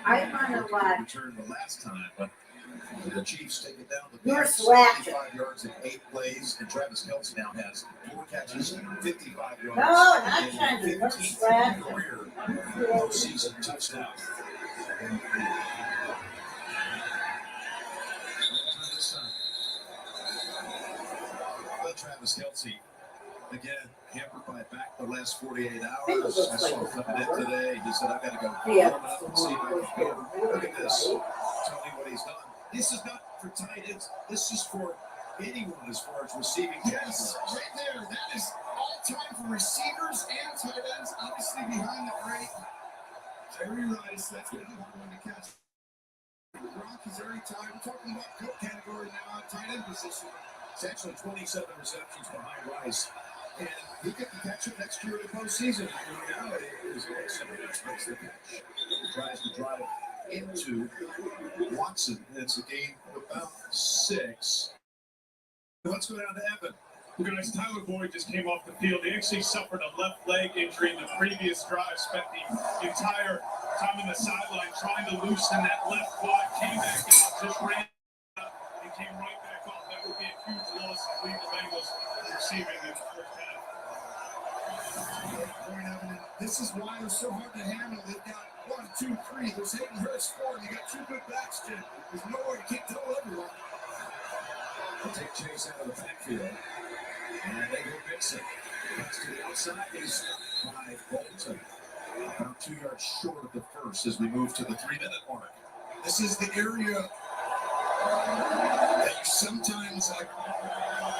I want to watch. returned the last time, but the Chiefs take it down to You're sweating. 65 yards in 8 plays, and Travis Kelce now has 4 catches, 55 yards. No, not trying to. You're 15th sweating. career postseason touchdown. But Travis Kelce, again, hampered by back the last 48 hours. I saw him coming in today. He said, I got to go warm up and see if I can get him. Look at this. Tell me what he's done. This is not for tight ends. This is for anyone as far as receiving. Yes, right there. That is all time for receivers and tight ends. Obviously behind the great Jerry Rice. That's going to be hard one to catch. Gronk is every time. We're talking about good category now at tight end position. It's actually 27 receptions behind Rice. And he could catch it next year in the postseason. The reality is Wilson makes the catch. He tries to drive into Watson. It's a game of about 6. Let's go down to Evan. Well, guys, Tyler Boyd just came off the field. He actually suffered a left leg injury in the previous drive. Spent the entire time on the sideline trying to loosen that left quad. Came back out, just ran up, and came right back off. That would be a huge loss to leave the Bengals receiving in the first half. This is why they're so hard to handle. They've got 1, 2, 3. There's Hayden Hurst 4. They got 2 good backs, Jim. There's nowhere to kick to everyone. They'll take Chase out of the backfield. And they go Mixon. Cuts to the outside. He's stopped by Bolton. About 2 yards short of the first as we move to the 3-minute mark. This is the area that you sometimes, like,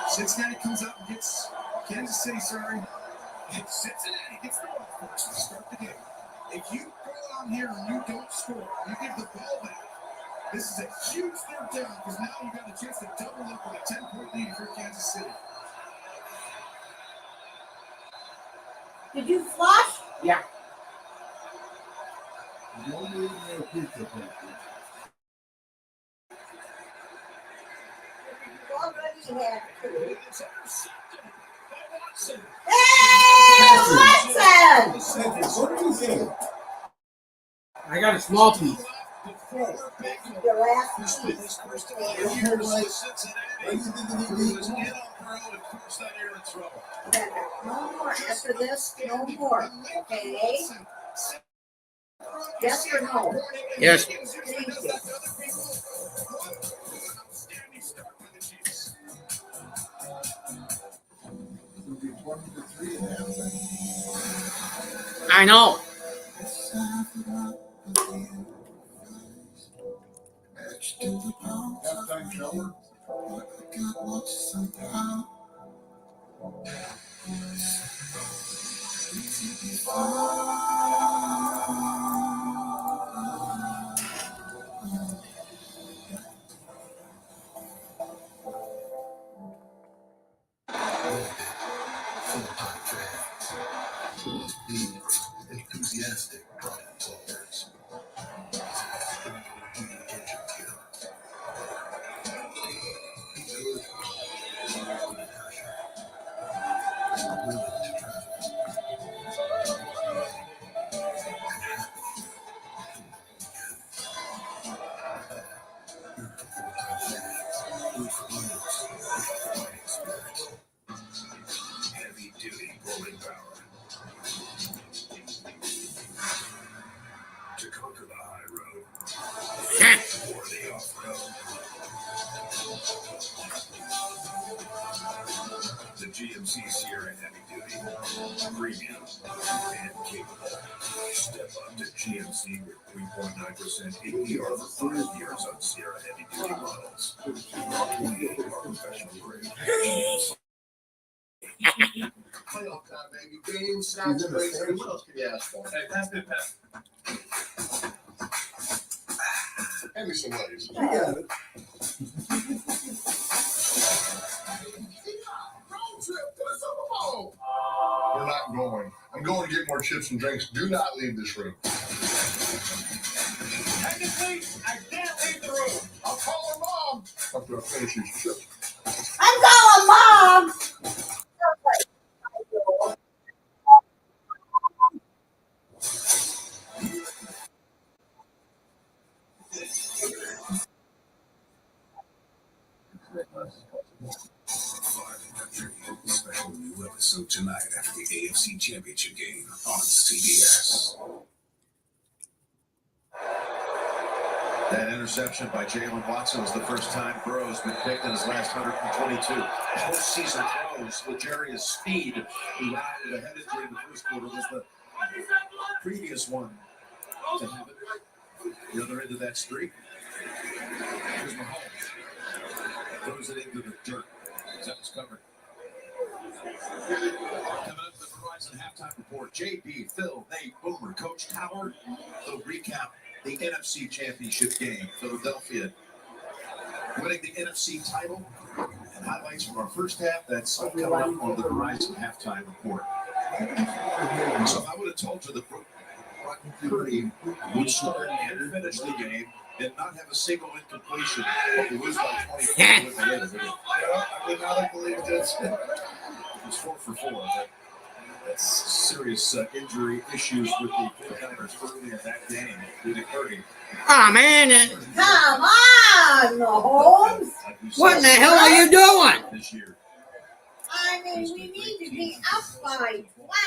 Cincinnati comes out and gets Kansas City, Cincinnati gets the ball first to start the game. If you go on here and you don't score, you give the ball back. This is a huge third down because now you got a chance to double up with a 10-point lead for Kansas City. Did you flush? Yeah. Already had 2. What do you think? I got a small piece. The last piece. No more after this, no more. Okay? Yes or no? Yes. Thank you. I know. Halftime shower. Enthusiastic players. road or the off-road. The GMC Sierra Heavy Duty, premium and capable. Step up to GMC with 3.9% APR for 5 years on Sierra Heavy Duty models. We are professional grade. Playoff time, baby. Games, snacks, breaks. What else can you ask for? Hey, pass me a pen. Hand me some Lays. You got it. Road trip to the Super Bowl. We're not going. I'm going to get more chips and drinks. Do not leave this room. Technically, I can't leave the room. I'll call her mom after I finish these chips. I'm calling Mom. Special new episode tonight after the AFC Championship Game on CBS. That interception by Jalen Watson was the first time Burrow's been picked in his last 122 postseason throws. Legarius Speed, who ran with a head injury in the first quarter, was the previous one to have it. The other end of that streak. Here's Mahomes. Throws it into the dirt. That was covered. Coming up, the Verizon halftime report. JB, Phil, Nate, Boomer, Coach Howard. They'll recap the NFC Championship Game. Philadelphia winning the NFC title. And highlights from our first half. That's coming up on the Verizon halftime report. So I would have told you that Purdy would start and finish the game and not have a single incompletion. But we lose by 20 with the end of it. I would not have believed it. It was 4 for 4, but that's serious injury issues with the 49ers early in that game, including Purdy. Oh man, Come on, Mahomes. what in the hell are you doing? This year. I mean, we need to be up by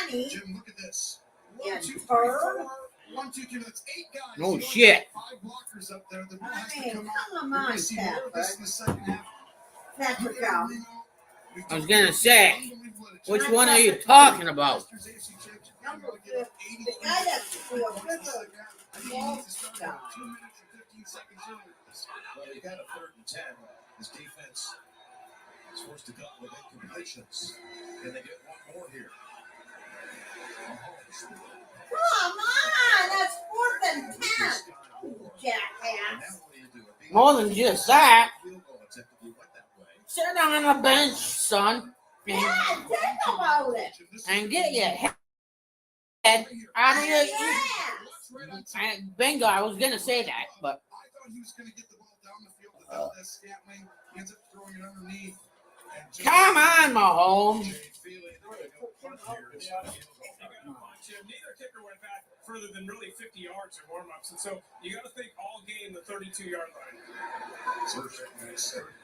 20. Jim, look at this. Yeah, 1, 2, 3, Bird. 4. 1, 2, 3. That's 8 guys. No You only shit. got 5 blockers up there. The ball I has to mean, come out. come We're on, gonna see more of this in the second half. Patrick out. I was gonna say, which one are you talking about? Number 50. The guy that's the Well, you got a 3rd and 10. His defense is forced to come with incompletions. Can they get one more here? Come on, that's 4th and 10. Jackass. More than just that. Sit down on the bench, son, Yeah, think about it. and get your head out of your. Bingo, I was gonna say that, but. I thought he was going to get the ball down the field without that Scantling. He ends up throwing it underneath. Come on, Mahomes. Neither kicker went back further than really 50 yards in warm-ups, and so you got to think all game the 32-yard line.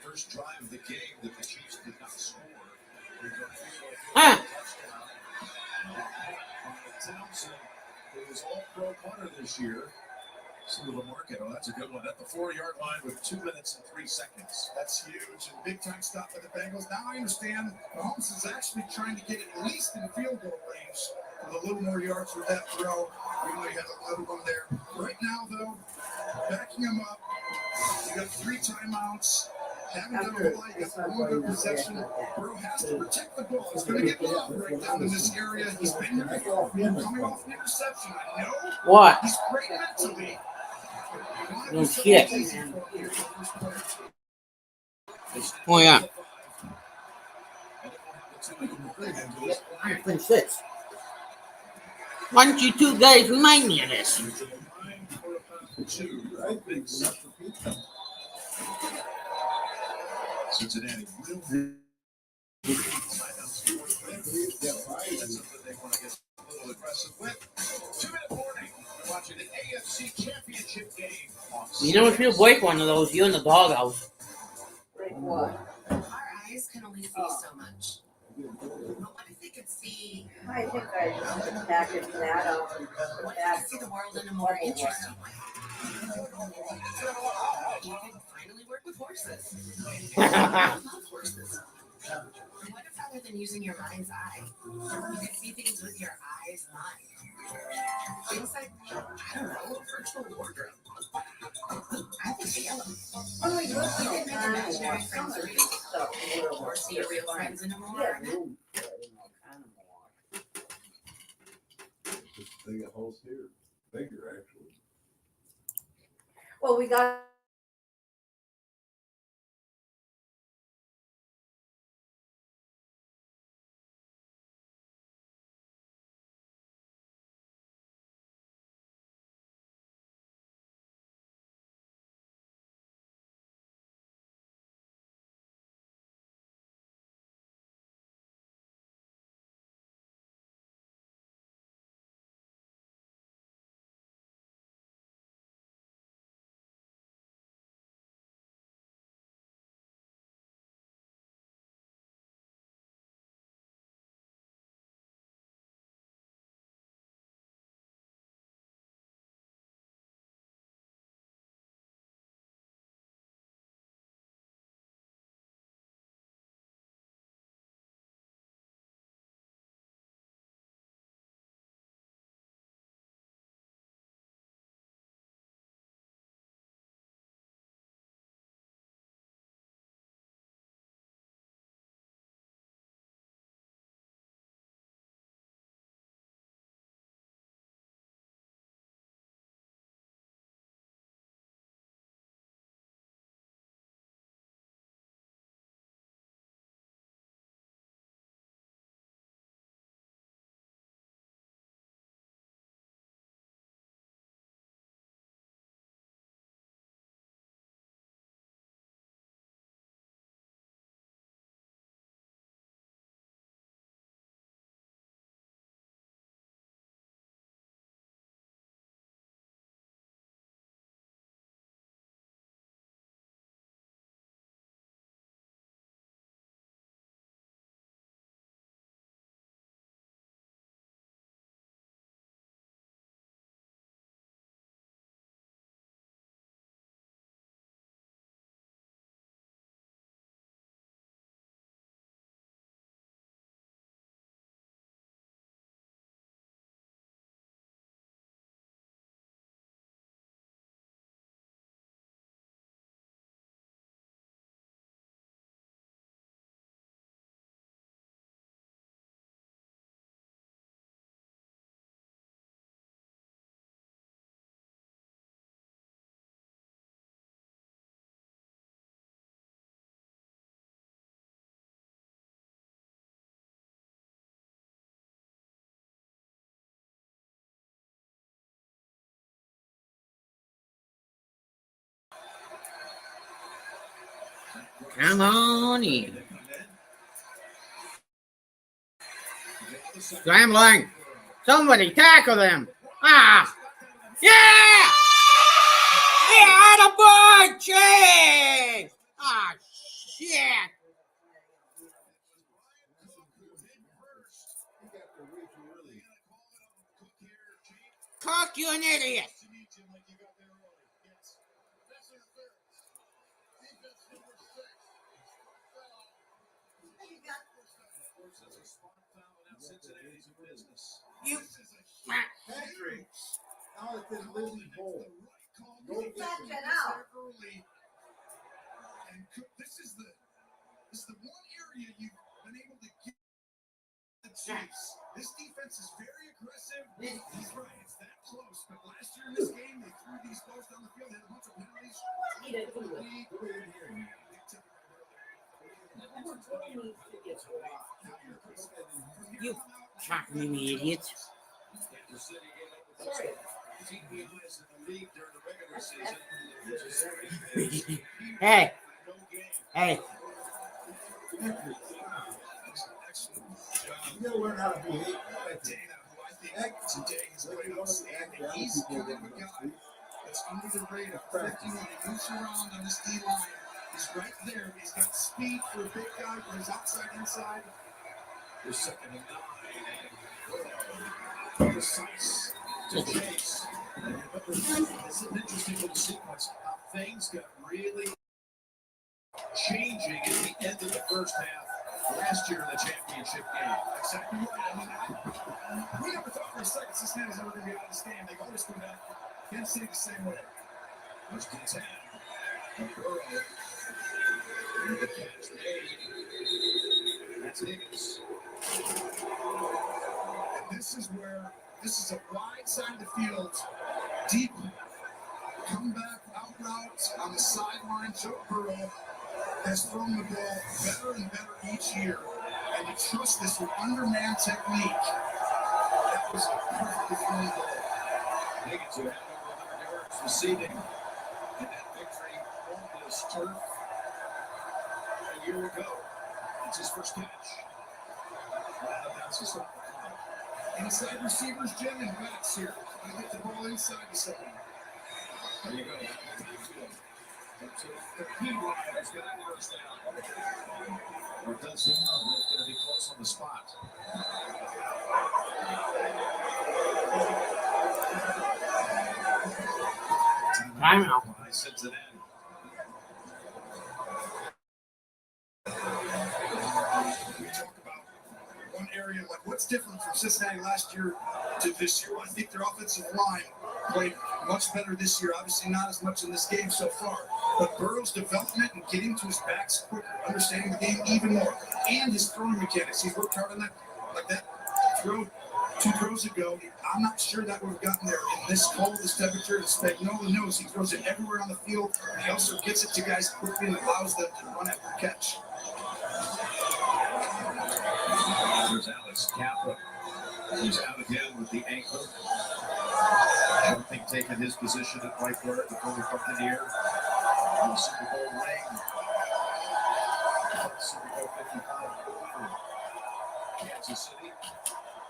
First drive of the game that the Chiefs did not score. Huh. Townsend, who was all-pro punter this year. See the market. Oh, that's a good one. At the 4-yard line with 2 minutes and 3 seconds. That's huge. And big-time stop by the Bengals. Now I understand Mahomes is actually trying to get at least in field goal range with a little more yards with that throw. We know he had another one there. Right now, though, backing him up. You got 3 timeouts. Haven't done a whole lot. You got one good possession. Burrow has to protect the ball. He's going to get love right down in this area. He's been here before. Coming off an interception. I know. What? He's great mentally. No shit. Oh yeah. I'm 26. Why don't you two guys remind me of this? Cincinnati will aggressive with 2-minute warning. Watching the AFC Championship Game. You know, if you break one of those, you're in the doghouse. Break what? Our eyes can only see so much. But what if they could see? I think I just packaged that up. What if they could see the world in a more interesting way? you could finally work with horses. I love horses. What if rather than using your mind's eye, you could see things with your eyes mind? Things like, I don't know, a virtual wardrobe. I think the yellow. Oh, you look You so can make fine. imaginary friends real, or see your real friends in a more. They got holes here, bigger actually. Well, we got. Come on in. Scrambling. Somebody tackle them. Ah. Yeah! Yeah, attaboy, Chase! Ah, shit. Cook, you an idiot. You. Patrick, now it's in Lizzie's hole. You catch it out. And this is the one area you've been able to get the Chiefs. This defense is very aggressive. He's right, it's that close. But last year in this game, they threw these balls down the field. They had a bunch of penalties. You fucking idiot. Hey. Hey. You gotta learn how to behave. Today is going outstanding. He's kind of a guy that's under the radar. 51 to moves around on this D line. He's right there. He's got speed for a big guy, but he's outside, inside. They're second and 9. Precise to Chase. It's an interesting little sequence. How things got really changing at the end of the first half last year in the championship game. Exactly right. I mean, we never thought for a second Cincinnati was ever going to be out of this game. They've always come back. Kansas City the same way. First and 10. Burrow. And the catch made. That's Higgins. And this is a wide side of the field, deep, comeback out route on the sideline. Joe Burrow has thrown the ball better and better each year. And you trust this with underman technique. That was a perfectly thrown ball. Higgins who had over 100 yards receiving in that victory on this turf a year ago. It's his first catch. Out of bounds to stop the clock. Inside receivers, Jim, and backs here. Going to get the ball inside the second. There you go. Up to the 15 line. Let's get that first down. Or it does seem it's going to be close on the spot. Timeout. Cincinnati. We talk about one area, like what's different from Cincinnati last year to this year. Well, I think their offensive line played much better this year. Obviously not as much in this game so far. But Burrow's development and getting to his backs quicker, understanding the game even more, and his throwing mechanics. He's worked hard on that. Like that throw 2 throws ago, I'm not sure that would have gotten there in this cold, this temperature. Spagnuolo knows he throws it everywhere on the field. And he also gets it to guys quickly and allows them to run after the catch. There's Alex Kappa. He's out again with the ankle. Jumping, taking his position at right guard, the former Buccaneer. In the Super Bowl ring. Super Bowl 55 for Kansas City.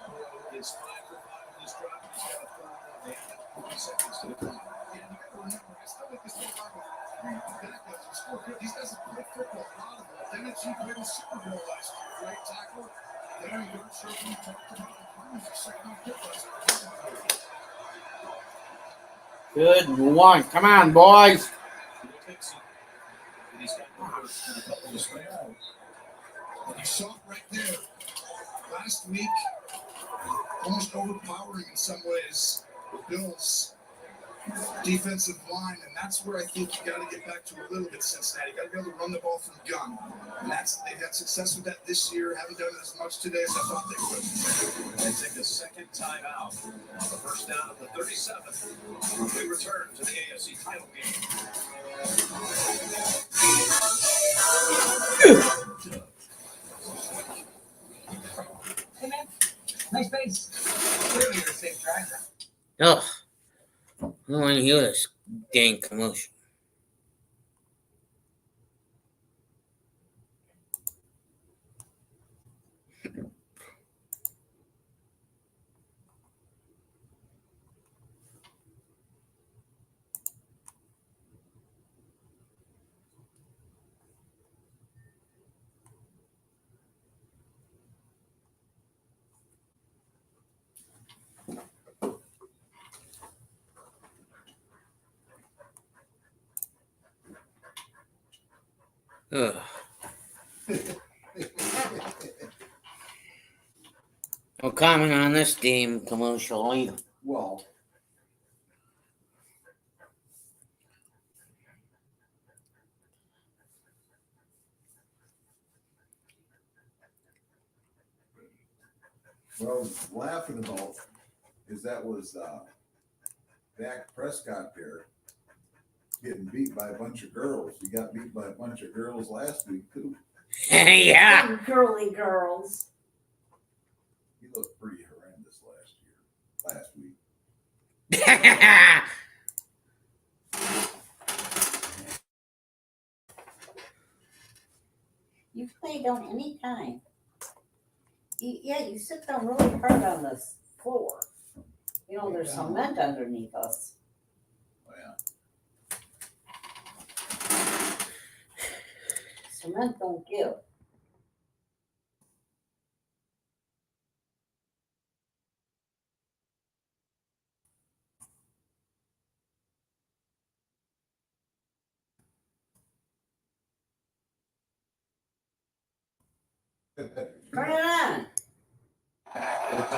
Burrow is 5 for 5 in this drive. He's got a third down. They have 40 seconds to the clock. Yeah, you got to remember, I still like this whole line with backups and score good. These guys have played football, a lot of them. Then it's you played in the Super Bowl last year, right tackle. There you go, sure we talked about the Cardinals are second on pick last year. Good one. Come on, boys. And he's got the first and a couple of spare. And you saw it right there. Last week, almost overpowering in some ways, the Bills' defensive line, and that's where I think you got to get back to a little bit, Cincinnati. You got to be able to run the ball from gun, and they've had success with that this year. Haven't done it as much today as I thought they would. They take a second timeout on the first down of the 37th. We return to the AFC title game. Hey man, nice base. Clearly you're a safe driver. Ugh. I don't want to hear this dang commercial. Ugh. No comment on this damn commercial either. Well, what I was laughing about is that was Dak Prescott there getting beat by a bunch of girls. He got beat by a bunch of girls last week too. Yeah. Them girly girls. He looked pretty horrendous last week. You play down any time. You sit down really hard on this floor. You know, there's cement underneath us. Oh, yeah. Cement don't give. Turn it on. They're going 5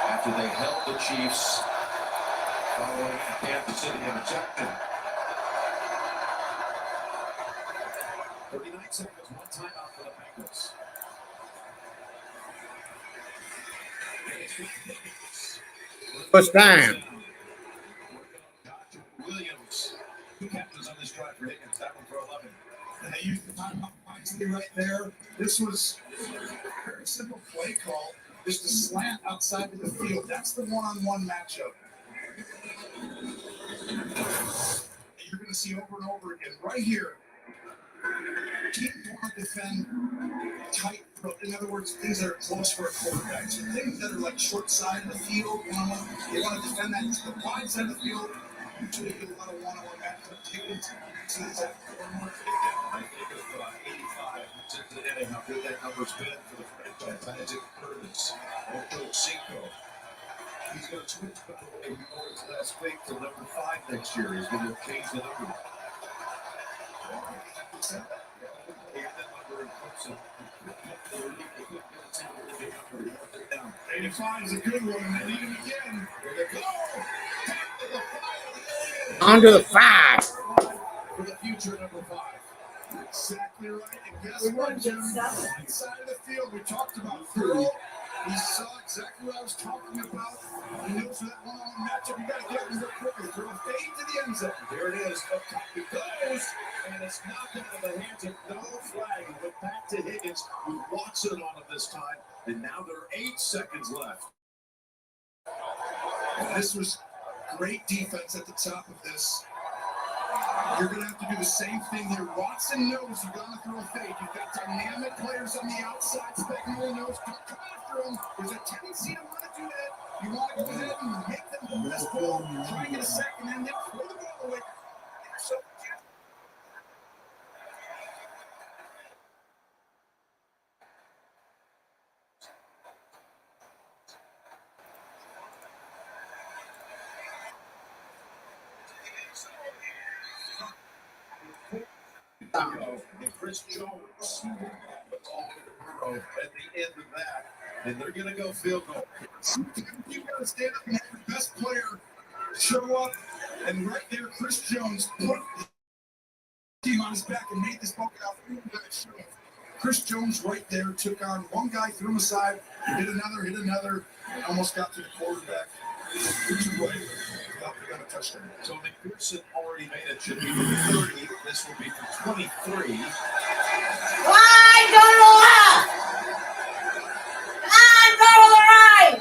after they held the Chiefs following Kansas City interception. 39 seconds, one timeout for the Bengals. First down. Williams. 2 captains on this drive for Higgins. That one for 11. And they used the timeout wisely right there. This was a very simple play call. Just a slant outside of the field. That's the one-on-one matchup. And you're going to see over and over again right here. Teams want to defend tight. In other words, things that are close for a quarterback. So things that are like short side of the field, one-on-one, they want to defend that to the wide side of the field. Usually get a lot of one-on-one matchup tickets. So it's like 85 Cincinnati. How good that number's been for the franchise. Isaac Curtis, Ocho Cinco. He's going to switch by the way he was last week to number 5 next year. He's going to change the number. 85 is a good one, and they need him again. Here they go. On to the 5. For the future, number 5. Exactly right. And guess what, Jim? Right side of the field, we talked about throw. He saw exactly what I was talking about. He knows that one-on-one matchup. You got to get him real quickly. Throw a fade to the end zone. There it is. Up top it goes. And it's knocked out of the hands of no flag. He went back to Higgins, who Watson on him this time. And now there are 8 seconds left. And this was great defense at the top of this. You're going to have to do the same thing here. Watson knows you're going to throw a fade. You've got dynamic players on the outside. Spagnuolo knows don't come after him. There's a tendency to want to do that. You want to go ahead and make them move this ball, try and get a second, and then throw the ball away. So, and Chris Jones at the end of that, and they're going to go field goal. You've got to stand up and have your best player show up, and right there, Chris Jones put the team on his back and made this ball get out. Chris Jones right there took on one guy, threw him aside, hit another, almost got to the quarterback. Got a touchdown. So McPherson already made it. Should be for 30. This will be for 23. Why? Go to the left! Come on, go to the right!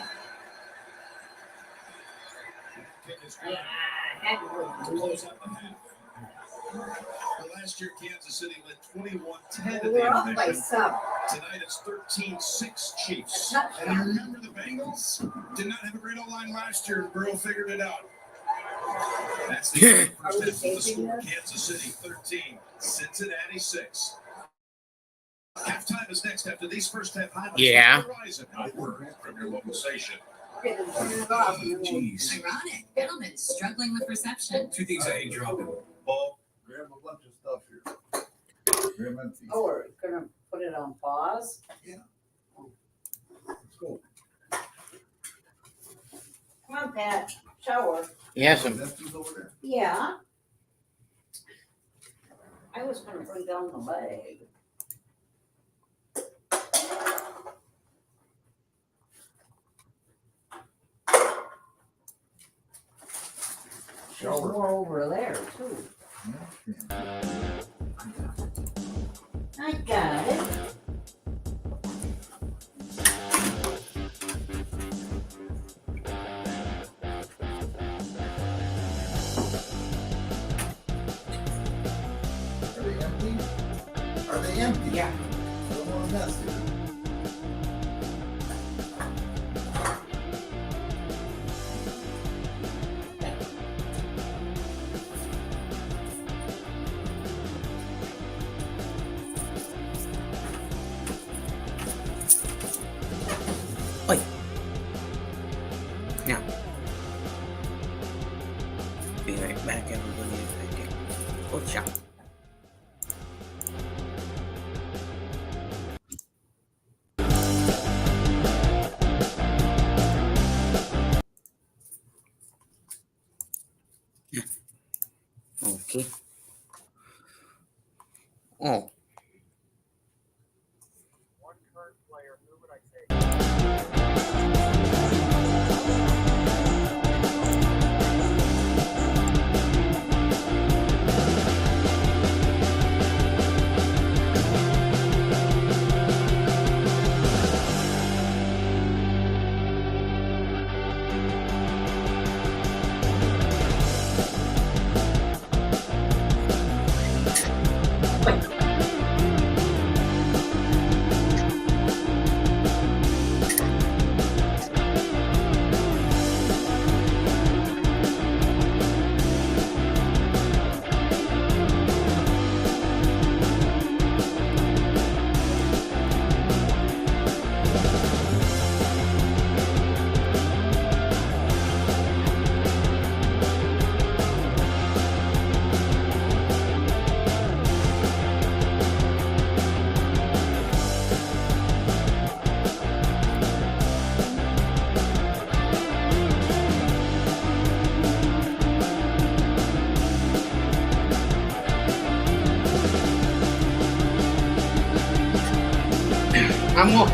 To close out the half. Well, last year, Kansas City led 21-10 at the We're up by intermission. 7. Tonight, it's 13-6 Chiefs. And you remember the Bengals did not have a great O-line last year, and Burrow figured it out. That's the first half of the score. Kansas City 13, Cincinnati 6. Halftime is next after these first half highlights. Yeah. Horizon, a word from your local station. Jeez. Ironic. Gentlemen struggling with reception. 2 things I hate dropping. Ball. Grab a bunch of stuff here. Grab empty. Oh, we're gonna put it on pause? Yeah. Let's go. Come on, Pat, shower. Yes, Empty's over there. Yeah. I was gonna bring down the leg. There's more over there, too. I got it. Are they empty? Are they empty? Yeah. I don't want to mess with it. Oi. Now. Be right back, everybody. If I can. Oh, shot. Okay. Oh. Vamos.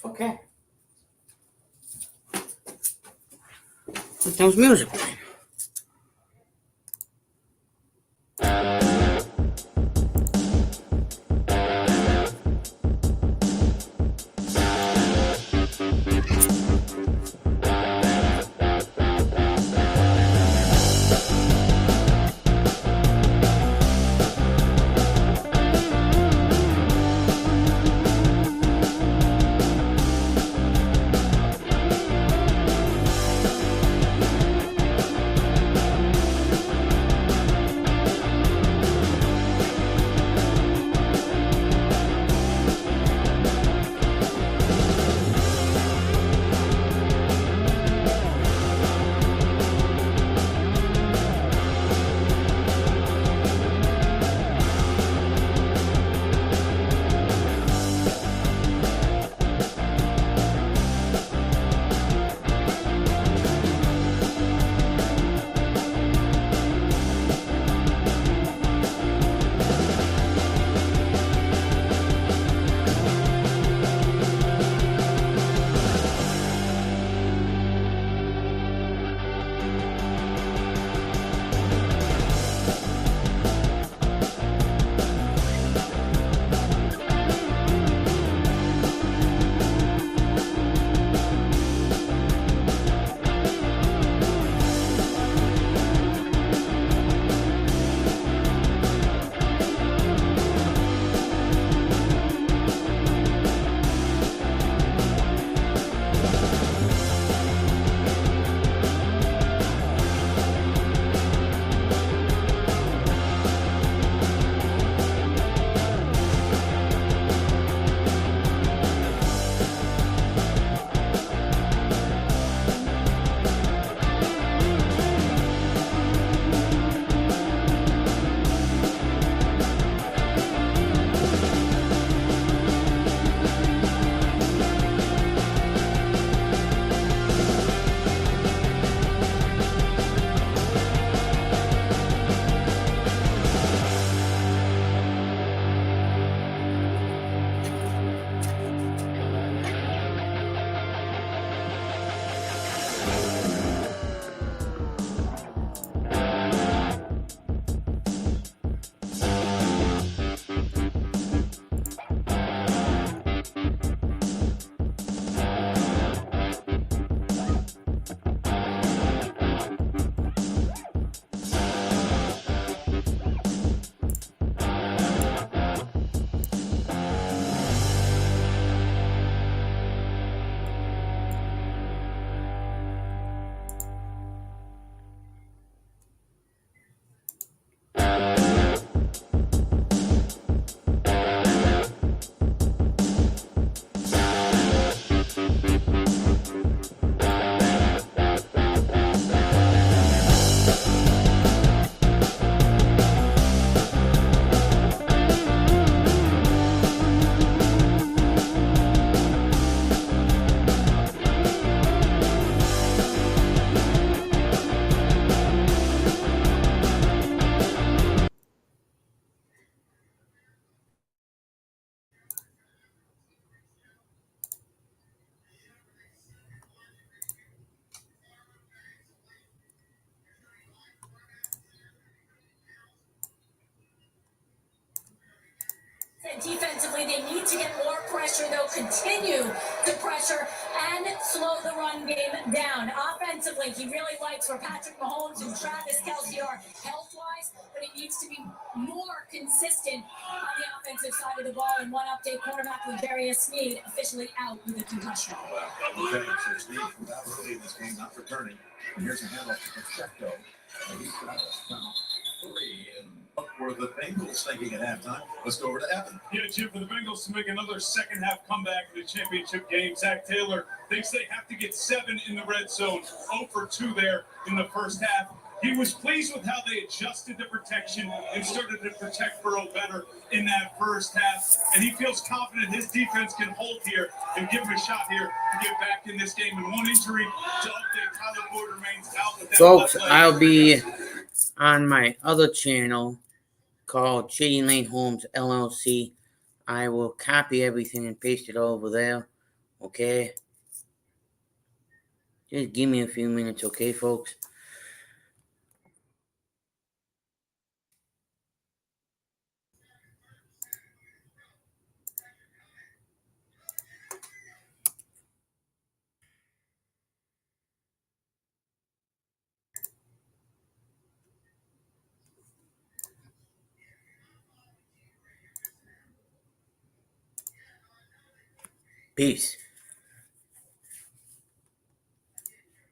Okay. Put those music playing. Defensively, they need to get more pressure. They'll continue the pressure and slow the run game down. Offensively, he really likes where Patrick Mahomes and Travis Kelce are health-wise, but it needs to be more consistent on the offensive side of the ball. In one update, cornerback L'Jarius Sneed officially out with a concussion. Okay, so Sneed was out early in this game, not returning. And here's a handoff to Pacheco. And he's got a 3 and for the Bengals thinking at halftime. Let's go over to Evan. Yeah, Jim, for the Bengals to make another second half comeback in the championship game. Zach Taylor thinks they have to get 7 in the red zone. 0 for 2 there in the first half. He was pleased with how they adjusted the protection and started to protect Burrow better in that first half. And he feels confident his defense can hold here and give him a shot here to get back in this game. And one injury to update, Tyler Boyd remains out with that Folks, left leg. I'll be on my other channel called Shady Lane Homes LLC. I will copy everything and paste it over there. Okay? Just give me a few minutes, okay, folks? Peace.